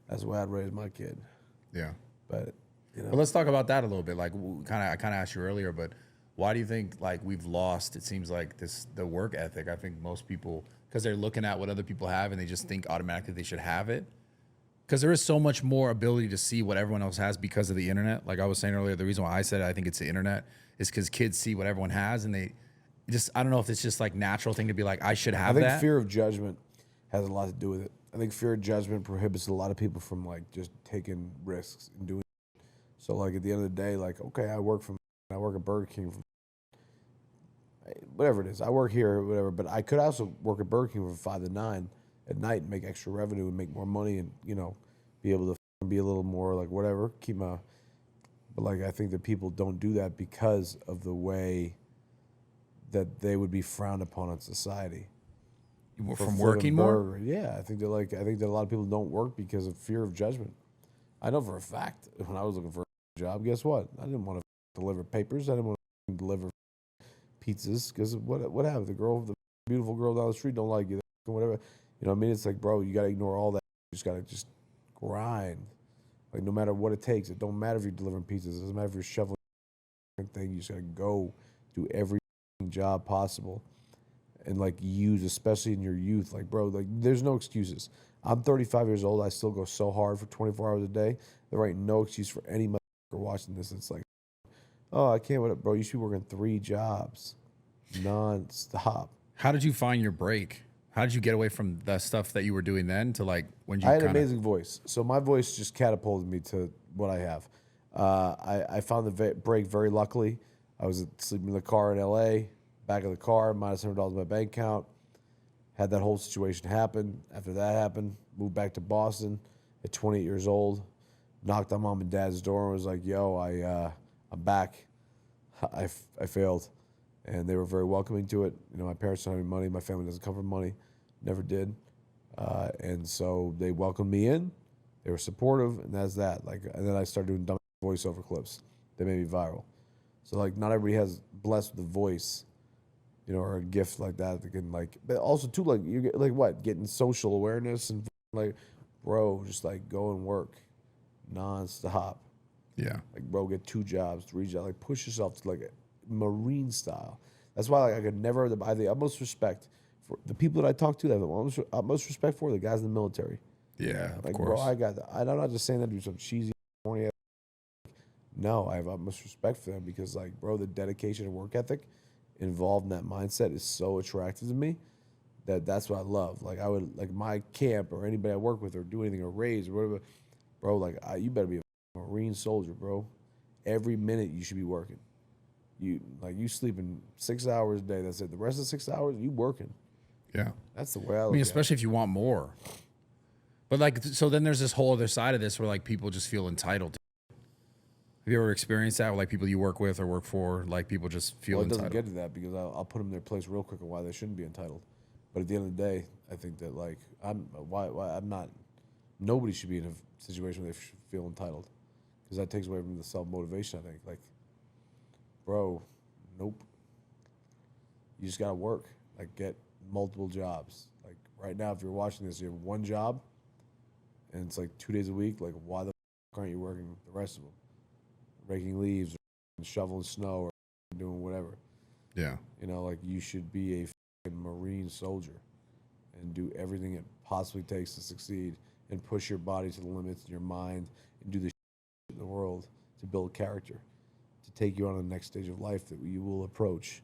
That's the way I'd raise my kid. Yeah. But you know, But let's talk about that a little bit. Like, I kind of asked you earlier, but why do you think like we've lost? It seems like the work ethic. I think most people, because they're looking at what other people have and they just think automatically they should have it. Because there is so much more ability to see what everyone else has because of the internet. Like I was saying earlier, the reason why I said I think it's the internet is because kids see what everyone has and they just, I don't know if it's just like natural thing to be like, I should have that. I think fear of judgment has a lot to do with it. I think fear of judgment prohibits a lot of people from like just taking risks and doing. So like at the end of the day, like okay, I work at Burger King, whatever it is. I work here, or whatever. But I could also work at Burger King from 5 to 9 at night and make extra revenue and make more money and be able to be a little more like whatever. But like I think that people don't do that because of the way that they would be frowned upon in society. From working more? Yeah, I think that a lot of people don't work because of fear of judgment. I know for a fact when I was looking for a job, guess what? I didn't want to deliver papers. I didn't want to deliver pizzas because what happened? The beautiful girl down the street don't like you, whatever. You know what I mean? It's like, bro, you got to ignore all that. You just got to just grind. Like no matter what it takes. It don't matter if you're delivering pizzas. It doesn't matter if you're shoveling thing. You just got to go do every job possible. And like use, especially in your youth, like bro, like there's no excuses. I'm 35 years old. I still go so hard for 24 hours a day. There ain't no excuse for any motherfucker watching this. It's like, oh, I can't. Bro, you should be working 3 jobs, non-stop. How did you find your break? How did you get away from the stuff that you were doing then to like when you? I had an amazing voice, so my voice just catapulted me to what I have. I found the break very luckily. I was sleeping in the car in L.A. Back of the car, minus $100 in my bank account. Had that whole situation happen. After that happened, moved back to Boston at 28 years old. Knocked on mom and dad's door and was like, "Yo, I'm back. I failed," and they were very welcoming to it. My parents don't have any money. My family doesn't come from money, never did, and so they welcomed me in. They were supportive, and that's that. And then I started doing dumb voiceover clips. They made me viral. So not everybody has blessed with a voice. Or a gift like that can but also too you get getting social awareness and bro, just go and work nonstop. Yeah. Bro, get 2 jobs, 3 jobs, push yourself to a Marine style. That's why I could never have the utmost respect for the people that I talk to. I have the utmost respect for the guys in the military. Yeah, of course. Bro, I got that. I'm not just saying that to do some cheesy, corny. No, I have utmost respect for them because bro, the dedication and work ethic involved in that mindset is so attractive to me that's what I love. I would my camp or anybody I work with or do anything or raise or whatever, bro. You better be a Marine soldier, bro. Every minute you should be working. You sleeping 6 hours a day. That's it. The rest of the 6 hours you working. Yeah, that's the way I look. I mean, especially if you want more. But so then there's this whole other side of this where people just feel entitled. Have you ever experienced that with people you work with or work for? People just feel entitled. It doesn't get to that because I'll put them in their place real quick on why they shouldn't be entitled. But at the end of the day, I think that I'm not. Nobody should be in a situation where they feel entitled because that takes away from the self motivation. I think bro, nope. You just gotta work. Get multiple jobs. Right now, if you're watching this, you have 1 job, and it's 2 days a week. Why the aren't you working the rest of them? Raking leaves, or shoveling snow, or doing whatever. Yeah. You should be a Marine soldier and do everything it possibly takes to succeed and push your body to the limits in your mind and do the shit in the world to build character, to take you on to the next stage of life that you will approach,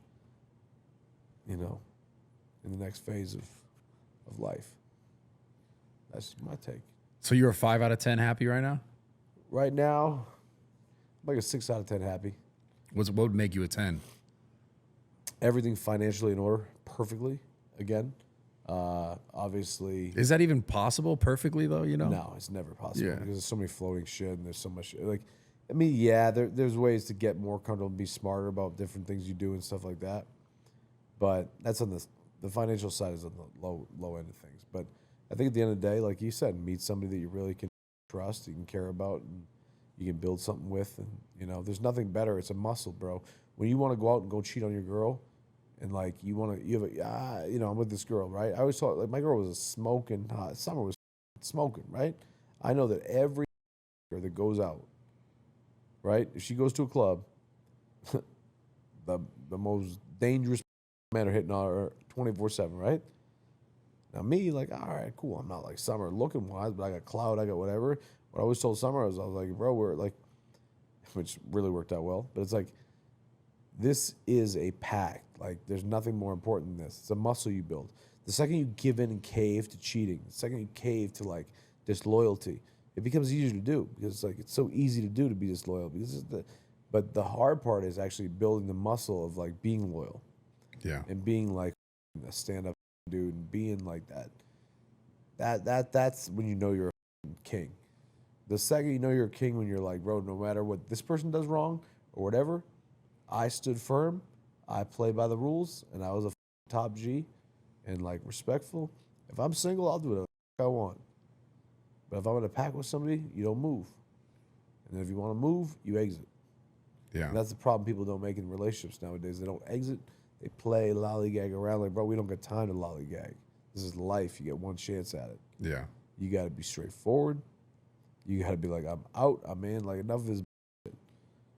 in the next phase of life. That's my take. So you're a 5 out of 10 happy right now? Right now, a 6 out of 10 happy. What would make you a 10? Everything financially in order, perfectly, again. Obviously, Is that even possible perfectly though? You know? no, it's never possible Yeah. because there's so many floating shit and there's so much like. I mean, yeah, there's ways to get more comfortable and be smarter about different things you do and stuff like that. But that's on the financial side is on the low end of things. But I think at the end of the day, like you said, meet somebody that you really can trust, you can care about, and you can build something with. And you know, there's nothing better. It's a muscle, bro. When you want to go out and go cheat on your girl, and like you have a you know, I'm with this girl, right? I always thought like my girl was a smoking hot. Summer was smoking, right? I know that every girl that goes out, right? If she goes to a club, the most dangerous men are hitting on her 24/7, right? Now me, like, all right, cool. I'm not like Summer looking wise, but I got clout, I got whatever. What I always told Summer, I was like, bro, we're like, which really worked out well. But it's like, this is a pact. Like, there's nothing more important than this. It's a muscle you build. The second you give in and cave to cheating, the second you cave to like disloyalty, it becomes easier to do because it's so easy to do to be disloyal. But the hard part is actually building the muscle of like being loyal. Yeah. And being like a stand-up dude and being like that. That's when you know you're a king. The second you know you're a king, when you're like, bro, no matter what this person does wrong or whatever, I stood firm, I play by the rules, and I was a top G and like respectful. If I'm single, I'll do whatever I want. But if I'm in a pack with somebody, you don't move. And if you want to move, you exit. Yeah. And that's the problem people don't make in relationships nowadays. They don't exit. They play lollygag around like, bro, we don't got time to lollygag. This is life. You get one chance at it. Yeah. You got to be straightforward. You got to be like, I'm out. I'm in. Like, enough of this bullshit.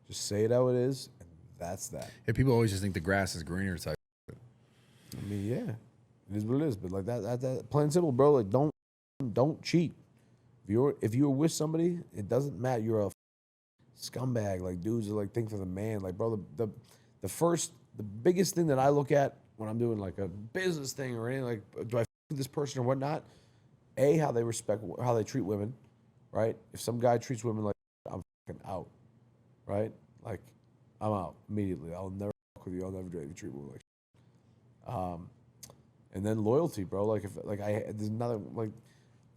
Just say it how it is, and that's that. Yeah, people always just think the grass is greener type. I mean, yeah, it is what it is. But like that plain and simple, bro. Like, don't cheat. If you're with somebody, it doesn't matter. You're a scumbag. Like, dudes are like think for the man. Like, bro, the biggest thing that I look at when I'm doing like a business thing or anything, like, do I f with this person or whatnot? How they treat women, right? If some guy treats women like, I'm fucking out, right? Like, I'm out immediately. I'll never fuck with you. I'll never do it if you treat women like shit. And then loyalty, bro. Like, there's nothing like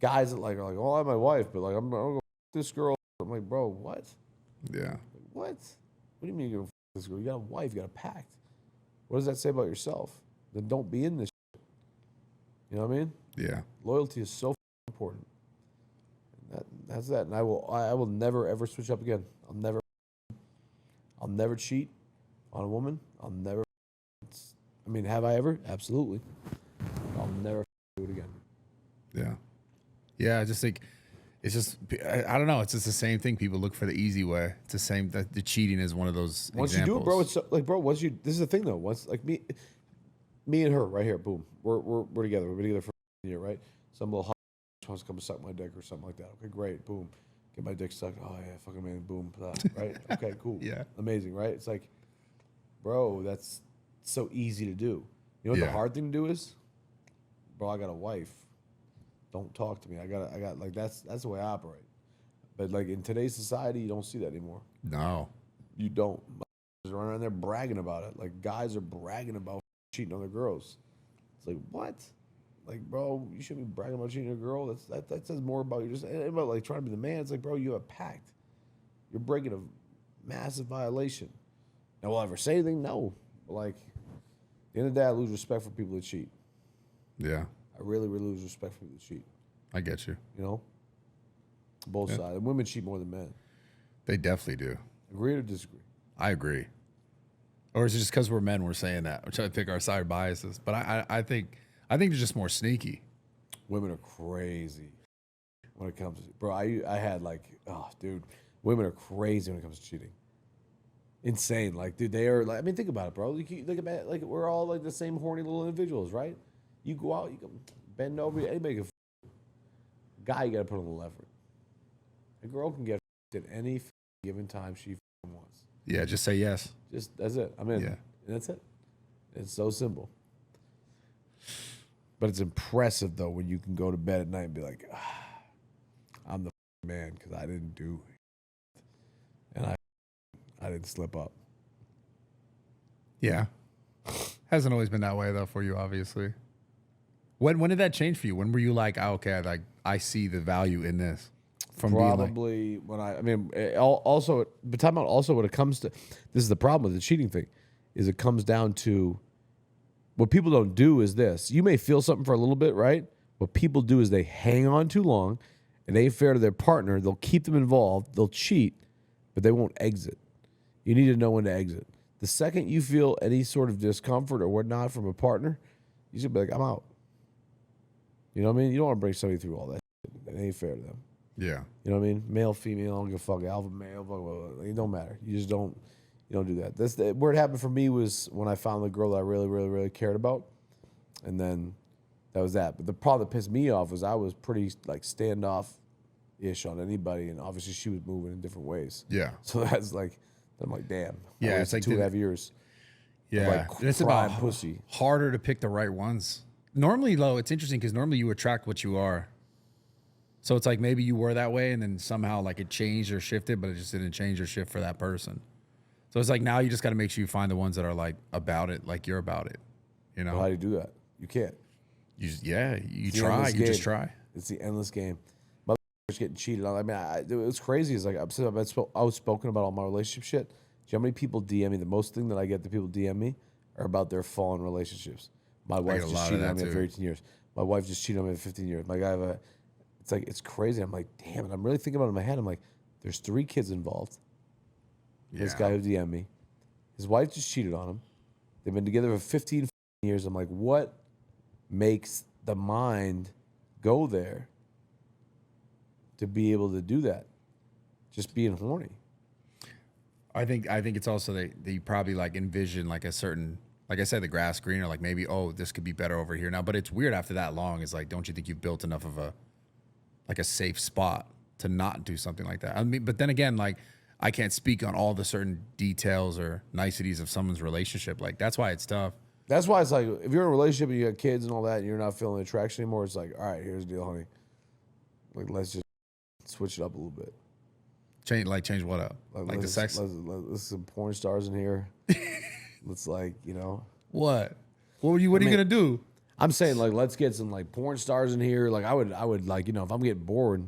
guys that like are like, oh, I'm my wife, but like I'm gonna go f this girl. I'm like, bro, what? Yeah. What? What do you mean you're gonna f this girl? You got a wife. You got a pact. What does that say about yourself? Then don't be in this shit. You know what I mean? Yeah. Loyalty is so important. That's that. And I will never ever switch up again. I'll never cheat on a woman. I'll never. I mean, have I ever? Absolutely. I'll never do it again. Yeah. Yeah. I just think it's just, I don't know. It's just the same thing. People look for the easy way. It's the same, that the cheating is one of those Once examples. you do it, bro, it's like, bro, this is the thing though. Once, like me and her right here, boom. We're together. We've been together for a year, right? Some little hot wants to come suck my dick or something like that. Okay, great, boom. Get my dick sucked. Oh yeah, fucking man, boom, blah, right? Okay, cool. Yeah. Amazing, right? It's like, bro, that's so easy to do. You know what Yeah. the hard thing to do is? Bro, I got a wife. Don't talk to me. I got like that's the way I operate. But like in today's society, you don't see that anymore. No. You don't. Just run around there bragging about it. Like guys are bragging about cheating on their girls. It's like what? Like, bro, you shouldn't be bragging about cheating on a girl. That says more about you. Just about like trying to be the man. It's like, bro, you have a pact. You're breaking a massive violation. Now, will I ever say anything? No. But like, at the end of the day, I lose respect for people that cheat. Yeah. I really, really lose respect for people that cheat. I get you. You know, both sides. And women cheat more than men. They definitely do. Agree or disagree? I agree. Or is it just because we're men we're saying that? We're trying to pick our side biases. But I think they're just more sneaky. Women are crazy when it comes to, bro, I had like, oh, dude, women are crazy when it comes to cheating. Insane. Like, dude, they are like, I mean, think about it, bro. You look at it, like, we're all like the same horny little individuals, right? You go out, you can bend over, anybody can guy, you got to put on the lever. A girl can get at any given time she wants. Yeah, just say yes. Just, that's it. I'm in. Yeah. And that's it. It's so simple. But it's impressive, though, when you can go to bed at night and be like, I'm the man because I didn't do it. And I didn't slip up. Yeah. Hasn't always been that way, though, for you, obviously. When did that change for you? When were you like, oh, okay, I see the value in this? From Probably when also, but time out also when it comes to, this is the problem with the cheating thing, is it comes down to, what people don't do is this. You may feel something for a little bit, right? What people do is they hang on too long and they ain't fair to their partner. They'll keep them involved. They'll cheat, but they won't exit. You need to know when to exit. The second you feel any sort of discomfort or whatnot from a partner, you should be like, I'm out. You know what I mean? You don't want to bring somebody through all that shit. It ain't fair to them. Yeah. You know what I mean? Male, female, I don't give a fuck. Alpha, male, blah, blah, blah. It don't matter. You just don't, you don't do that. Where it happened for me was when I found the girl that I really, really, really cared about. And then that was that. But the problem that pissed me off was I was pretty like standoff-ish on anybody. And obviously she was moving in different ways. Yeah. So that's like, I'm like, damn. Yeah, it's like 2.5 years. Yeah. Like It's about pussy. harder to pick the right ones. Normally, though, it's interesting because normally you attract what you are. So it's like maybe you were that way and then somehow like it changed or shifted, but it just didn't change or shift for that person. So it's like now you just got to make sure you find the ones that are like about it, like you're about it. You know? Well, how do you do that? You can't. You It's just try. It's the endless game. Motherfuckers getting cheated on. I mean, it was crazy. It's like I was spoken about all my relationship shit. Do you know how many people DM me? The most thing that I get that people DM me are about their fallen relationships. My wife just cheated on me at 18 years. My wife just cheated on me at 15 years. My guy, it's like, it's crazy. I'm like, damn it. I'm really thinking about it in my head. I'm like, there's 3 kids involved. Yeah. This guy who DM'd me. His wife just cheated on him. They've been together for 15 years. I'm like, what makes the mind go there to be able to do that? Just being horny. I think it's also that you probably like envision like a certain, like I said, the grass greener, like maybe, oh, this could be better over here now. But it's weird after that long. It's like, don't you think you've built enough of a safe spot to not do something like that? I mean, but then again, like I can't speak on all the certain details or niceties of someone's relationship. Like that's why it's tough. That's why it's like, if you're in a relationship and you got kids and all that and you're not feeling the attraction anymore, it's like, all right, here's the deal, honey. Like, let's just switch it up a little bit. Change what up? Like the sex? Let's some porn stars in here. Let's like, you know. What are you gonna do? I'm saying like, let's get some like porn stars in here. Like I would like, you know, if I'm getting bored,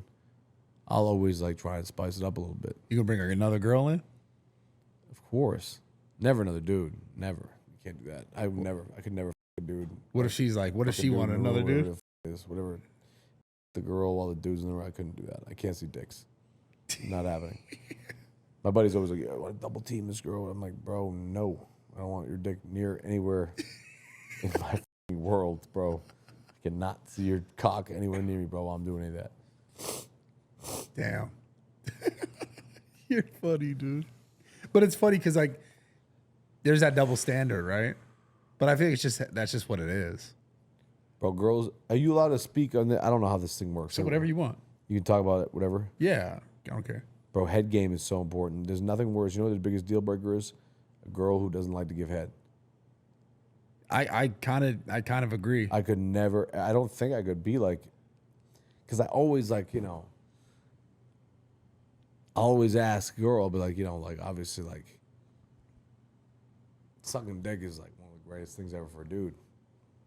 I'll always like try and spice it up a little bit. You gonna bring another girl in? Of course. Never another dude. Never. You can't do that. I could never f a dude. What if she's like, what if she wanted another dude? Whatever. The girl while the dude's in the room, I couldn't do that. I can't see dicks. Not happening. My buddy's always like, yeah, I want to double team this girl. I'm like, bro, no. I don't want your dick near anywhere in my world, bro. I cannot see your cock anywhere near me, bro, while I'm doing any of that. Damn. You're funny, dude. But it's funny because like there's that double standard, right? But I think that's just what it is. Bro, girls, are you allowed to speak on that? I don't know how this thing works. So whatever you want. You can talk about it, whatever. Yeah. I don't care. Bro, head game is so important. There's nothing worse. You know what the biggest deal breaker is? A girl who doesn't like to give head. I kind of agree. I could never, I don't think I could be like, because I always like, you know, I always ask a girl, but like, you know, like obviously like sucking dick is like one of the greatest things ever for a dude.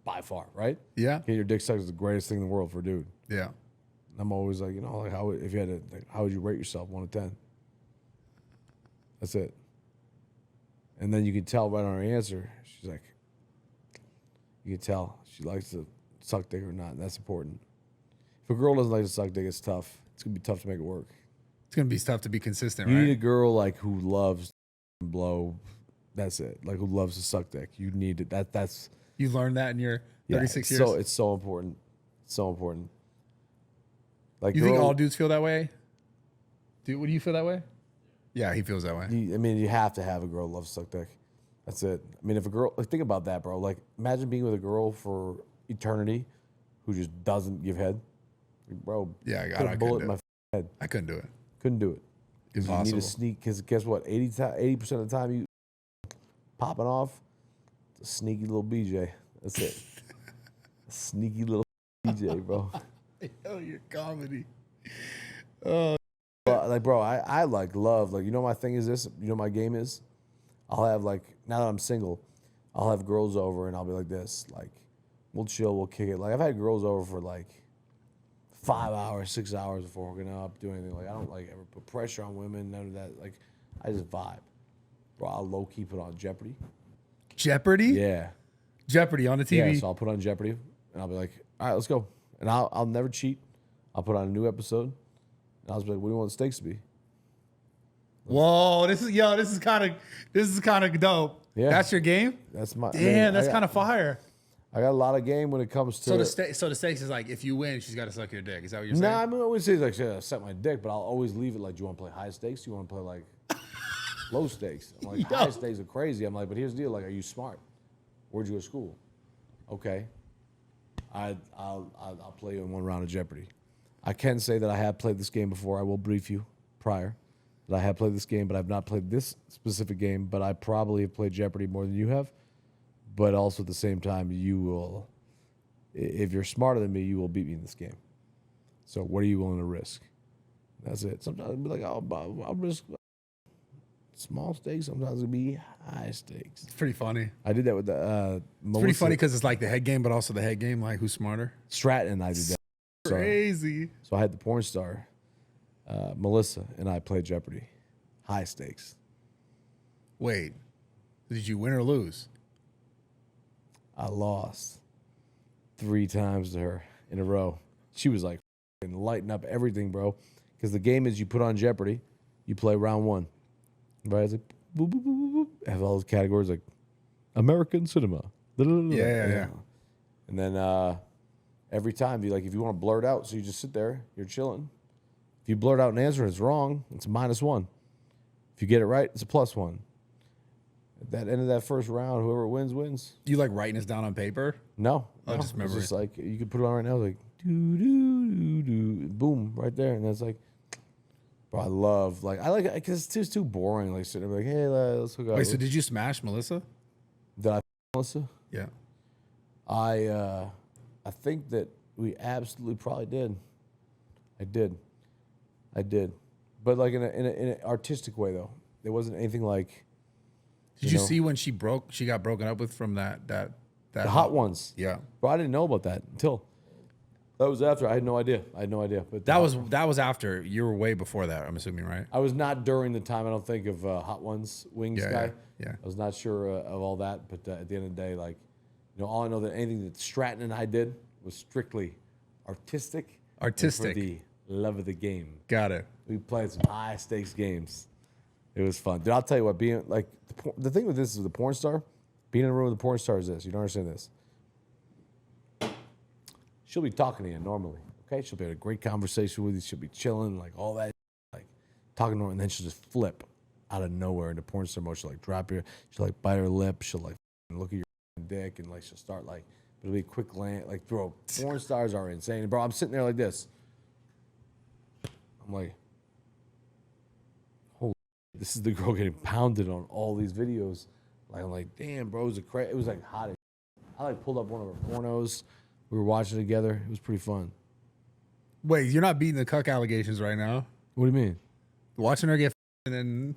By far, right? Yeah. Getting your dick sucked is the greatest thing in the world for a dude. Yeah. I'm always like, you know, like how, if you had to, like, how would you rate yourself 1 to 10? That's it. And then you can tell right on her answer. She's like, you can tell she likes to suck dick or not. And that's important. If a girl doesn't like to suck dick, it's tough. It's gonna be tough to make it work. It's gonna be tough to be consistent, You right? need a girl like who loves to blow. That's it. Like who loves to suck dick. You need it. That's. You learned that in your 36 years. So it's so important. So important. Like you think all dudes feel that way? Would you feel that way? Yeah, he feels that way. I mean, you have to have a girl who loves to suck dick. That's it. I mean, if a girl, like, think about that, bro. Like, imagine being with a girl for eternity who just doesn't give head. Like, bro, yeah, put a bullet in my head. I couldn't do it. Couldn't do it. Impossible. You need to sneak, because guess what? 80% of the time you popping off, it's a sneaky little BJ. That's it. A sneaky little BJ, bro. Hell, your comedy. Like, bro, I like love, like, you know, my thing is this, you know, my game is, I'll have like, now that I'm single, I'll have girls over and I'll be like this, like, We'll chill. We'll kick it. Like I've had girls over for like 5 hours, 6 hours before hooking up, do anything. Like I don't like ever put pressure on women. None of that. Like I just vibe. Bro, I'll low key put on Jeopardy. Jeopardy? Yeah. Jeopardy on the TV. Yeah. So I'll put on Jeopardy, and I'll be like, all right, let's go. And I'll never cheat. I'll put on a new episode, and I'll just be like, what do you want the stakes to be? Whoa, this is kind of dope. Yeah. That's your game? That's my. Damn, that's kind of fire. I got a lot of game when it comes to. So the stakes is like if you win, she's got to suck your dick. Is that what you're saying? Nah, I mean, I always say like, suck my dick, but I'll always leave it like, do you want to play high stakes? Do you want to play like low stakes? I'm like, high stakes are crazy. I'm like, but here's the deal. Like, are you smart? Where'd you go to school? Okay. I'll play you in one round of Jeopardy. I can say that I have played this game before. I will brief you prior that I have played this game, but I've not played this specific game. But I probably have played Jeopardy more than you have. But also at the same time, you will, if you're smarter than me, you will beat me in this game. So what are you willing to risk? That's it. Sometimes I'll be like, I'll risk small stakes. Sometimes it'll be high stakes. It's pretty funny. I did that with the It's pretty funny because it's like the head game, but also the head game, like who's smarter? Stratton. I did that. Crazy. So I had the porn star, Melissa, and I played Jeopardy. High stakes. Wait, did you win or lose? I lost 3 times to her in a row. She was like lighting up everything, bro. Because the game is you put on Jeopardy, you play round 1. Right? It's like, boop, boop, boop, boop. I have all those categories like American cinema. Yeah. And then every time, if you want to blurt out, so you just sit there, you're chilling. If you blurt out an answer and it's wrong, it's a -1. If you get it right, it's a +1. At that end of that first round, whoever wins, wins. You like writing this down on paper? No. Just remember it's just like, you can put it on right now, like, do, boom, right there. And that's like, bro, I like it because it's just too boring. Like, sitting there, like, hey, let's hook up. Wait, so did you smash Melissa? Did I Melissa? Yeah. I think that we absolutely probably did. I did. But like in an artistic way, though. There wasn't anything like. Did you see when she got broken up with from that The hot ones. Yeah. Bro, I didn't know about that until that was after. I had no idea. But That was after. You were way before that, I'm assuming, right? I was not during the time, I don't think, of Hot Ones Wings guy. Yeah. I was not sure of all that, but at the end of the day, like, all I know that anything that Stratton and I did was strictly artistic. And for the love of the game. Got it. We played some high stakes games. It was fun. Dude, I'll tell you what, being like, the thing with this is the porn star, being in a room with the porn star is this. You don't understand this. She'll be talking to you normally, okay? She'll be having a great conversation with you. She'll be chilling, like all that, like talking to her, and then she'll just flip out of nowhere into porn star mode. She'll like drop your, she'll like bite her lip. She'll like look at your dick, and like she'll start like, it'll be a quick land, like bro, porn stars are insane. Bro, I'm sitting there like this. I'm like, holy, this is the girl getting pounded on all these videos. Like, I'm like, damn, bro, it was like hot as I like pulled up one of her pornos. We were watching it together. It was pretty fun. Wait, you're not beating the cuck allegations right now? What do you mean? Watching her get and then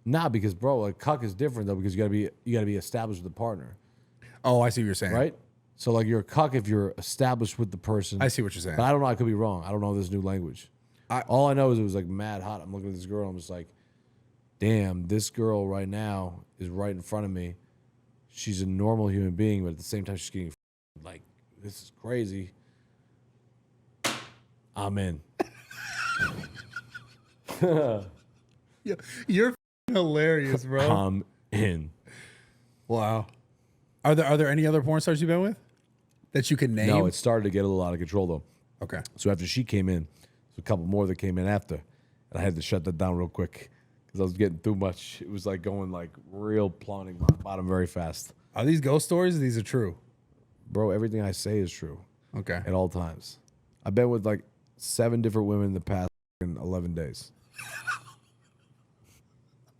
Nah, because bro, like cuck is different though, because you gotta be established with the partner. Oh, I see what you're saying. Right? So like you're a cuck if you're established with the person. I see what you're saying. But I don't know, I could be wrong. I don't know this new language. All I know is it was like mad hot. I'm looking at this girl, I'm just like, damn, this girl right now is right in front of me. She's a normal human being, but at the same time she's getting like, this is crazy. I'm in. Yeah, you're hilarious, bro. I'm in. Wow. Are there any other porn stars you've been with that you can name? No, it started to get a little out of control though. Okay. So after she came in, there's a couple more that came in after, and I had to shut that down real quick because I was getting too much. It was like going like real plummeting bottom very fast. Are these ghost stories? Or these are true. Bro, everything I say is true. Okay. At all times. I've been with like 7 different women in the past 11 days.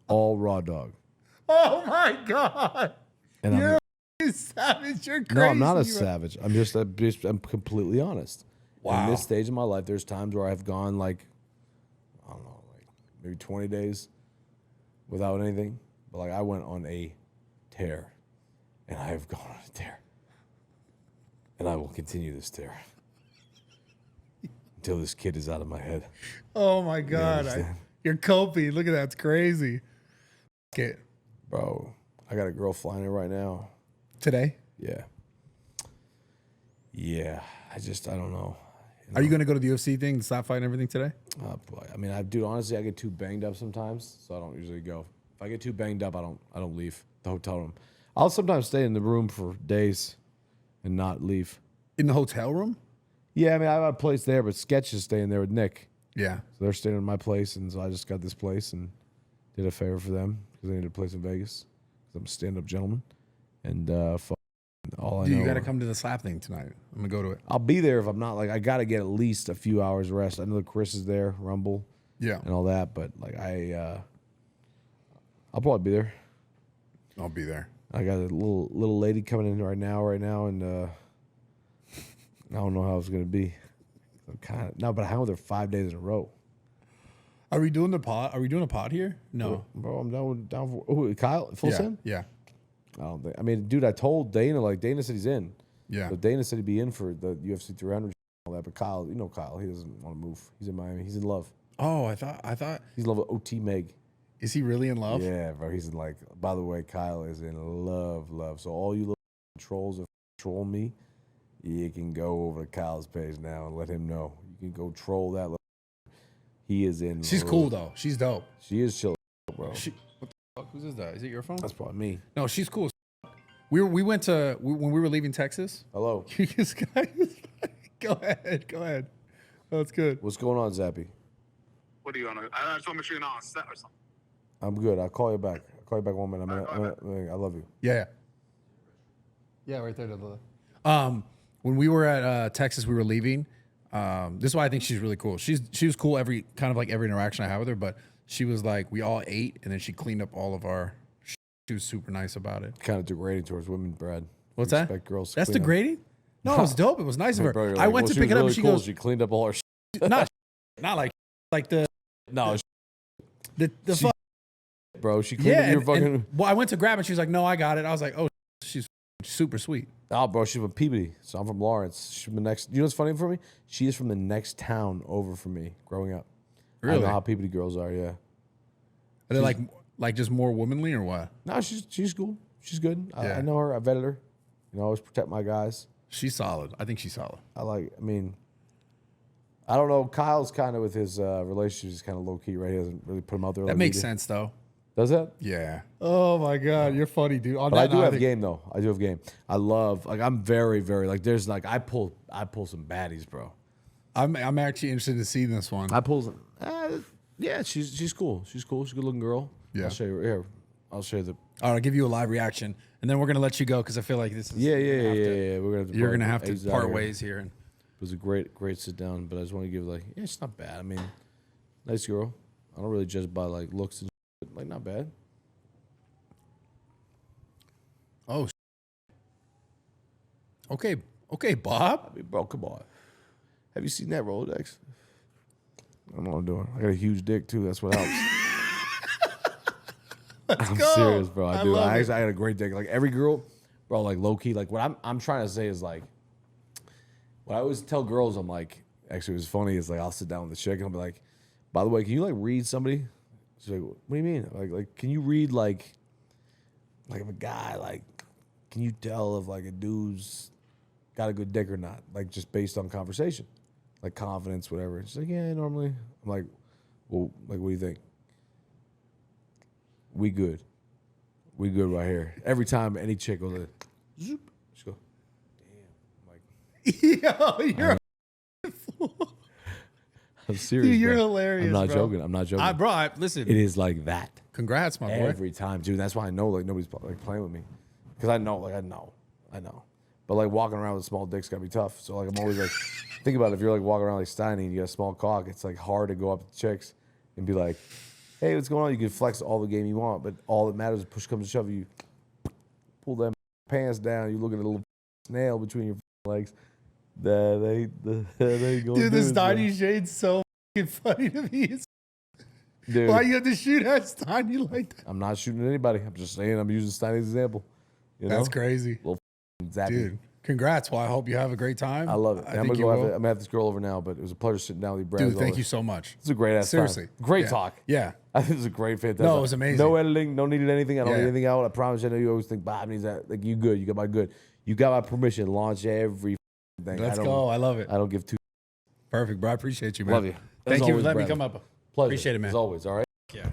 All raw dog. Oh my god! And You're a savage. You're crazy. No, I'm not a bro. savage. I'm completely honest. Wow. In this stage of my life, there's times where I've gone like, I don't know, like maybe 20 days without anything. But like I went on a tear, and I have gone on a tear. and I will continue this tear until this kid is out of my head. Oh my God. understand? You're coping. Look at that. It's crazy. Okay. Bro, I got a girl flying in right now. Today? Yeah. Yeah. I don't know. Are you going to go to the UFC thing, the stop fight and everything today? Boy. I mean, dude, honestly, I get too banged up sometimes, so I don't usually go. If I get too banged up, I don't leave the hotel room. I'll sometimes stay in the room for days and not leave. In the hotel room? Yeah, I mean, I have a place there, but Sketch is staying there with Nick. Yeah. So they're staying in my place, and so I just got this place and did a favor for them because they needed a place in Vegas. I'm a stand-up gentleman, and all I Dude, know. you got to come to the slap thing tonight. I'm going to go to it. I'll be there if I'm not. Like, I got to get at least a few hours rest. I know that Chris is there, Rumble, Yeah. and all that, but like I'll probably be there. I'll be there. I got a little lady coming in right now, and I don't know how it's gonna be. I'm but I hung with her 5 days in a row. Are we doing the pod? Are we doing a pod here? No. Bro, I'm down for. Oh, Kyle, full send? Yeah. I don't think. I mean, dude, I told Dana. Like, Dana said he's in. Yeah. So Dana said he'd be in for the UFC 300 and all that. But Kyle, you know Kyle, he doesn't want to move. He's in Miami. He's in love. Oh, I thought. He's in love with OT Meg. Is he really in love? Yeah, bro. He's in like. By the way, Kyle is in love. So all you little trolls that troll me, you can go over to Kyle's page now and let him know. You can go troll that. He is in. She's cool though. She's dope. She is chill, bro. What the fuck? Who's this? Is it your phone? That's probably me. No, she's cool. We went to when we were leaving Texas. Hello. This guy. Go ahead. Oh, that's good. What's going on, Zappy? What are you on? I just want to make sure you're not on set or something. I'm good. I'll call you back. 1 minute. I love you. Yeah. Yeah, right there. To the left. When we were at Texas, we were leaving. This is why I think she's really cool. She was cool every interaction I had with her, but she was like, we all ate, and then she cleaned up all of our. She was super nice about it. Kind of degrading towards women, Brad. What's You that? expect girls to That's clean up. degrading? No, it was dope. It was nice of her. Bro, you're I like, went well, to she pick was it up, really and she cool. goes, She cleaned up all her. not like the No, fuck. bro. She cleaned up your fucking. Well, I went to grab it. She was like, "No, I got it." I was like, "Oh, she's super sweet." Oh, bro, she's from Peabody, so I'm from Lawrence. She's from the next. You know what's funny for me? She is from the next town over from me. Growing up, Really? I know how Peabody girls are. Yeah. Are they like just more womanly or what? No, she's cool. She's good. Yeah. I know her. I vetted her. You know, I always protect my guys. She's solid. I think she's solid. I mean, I don't know. Kyle's kind of with his relationships, he's kind of low key, right? He doesn't really put him out there. That like makes we do. sense though. Does that? Yeah. Oh my God, you're funny, dude. On But I that do note, have game though. I do have game. I love I'm very like there's like I pull some baddies, bro. I'm actually interested to see this one. I pull some. Yeah, she's cool. She's cool. She's a good looking girl. Yeah. I'll show you here. I'll show you the. All right, I'll give you a live reaction, and then we're gonna let you go because I feel like this is. Yeah. We're gonna. You're gonna have to exit out part here. ways here. It was a great sit down, but I just want to give like it's not bad. I mean, nice girl. I don't really judge by like looks and shit, like not bad. Oh. Okay, Bob. I mean, bro, come on. Have you seen that Rolodex? I don't know what I'm doing. I got a huge dick too. That's what helps. I'm go. serious, bro. I do. love I it. got a great dick. Like every girl, bro. Like low key. Like what I'm trying to say is like, what I always tell girls, I'm like, actually, it was funny. Is like I'll sit down with the chick and I'll be like, by the way, can you like read somebody? She's like, what do you mean? Like, can you read like if a guy like, can you tell if like a dude's got a good dick or not? Like just based on conversation, like confidence, whatever. She's like, yeah, normally. I'm like, well, like, what do you think? We good right here. Every time any chick goes like, zoop, she go, damn. I'm like, Yo, I'm serious. you're bro. hilarious. I'm not bro. joking. I'm not joking. Listen. It is like that Congrats, my boy. every time, dude. That's why I know like nobody's like playing with me, because I know. But like walking around with a small dick's gotta be tough. So like I'm always like, think about it. If you're like walking around like Steiny and you got a small cock, it's like hard to go up to chicks and be like, hey, what's going on? You can flex all the game you want, but all that matters is push comes to shove, you pull them pants down. You look at a little snail between your legs. That ain't going. Dude, this Steiny shade's so fucking funny to me. Dude, Why you have to shoot at Steiny like that? I'm not shooting at anybody. I'm just saying I'm using Steiny's example. You know? That's crazy. Zappy. Dude, Congrats. Well, I hope you have a great time. I love it. I I'm think gonna you go. will. I'm gonna have this girl over now, but it was a pleasure sitting down with you, Brad. Dude, as thank always. you so much. It's a great ass Seriously. time. Great Yeah. talk. Yeah. I think it's a great fantastic. No, it was amazing. No editing. No needed anything. I don't Yeah. need anything out. I promise. I know you always think Bob needs that. Like you good. You got my good. You got my permission. Launch every thing. Let's go. I love it. I don't give two. Perfect, bro. I appreciate you, man. Love you. As Thank you for always, letting me Brad. come up. Pleasure. Appreciate it, man. As always. All right. Yeah.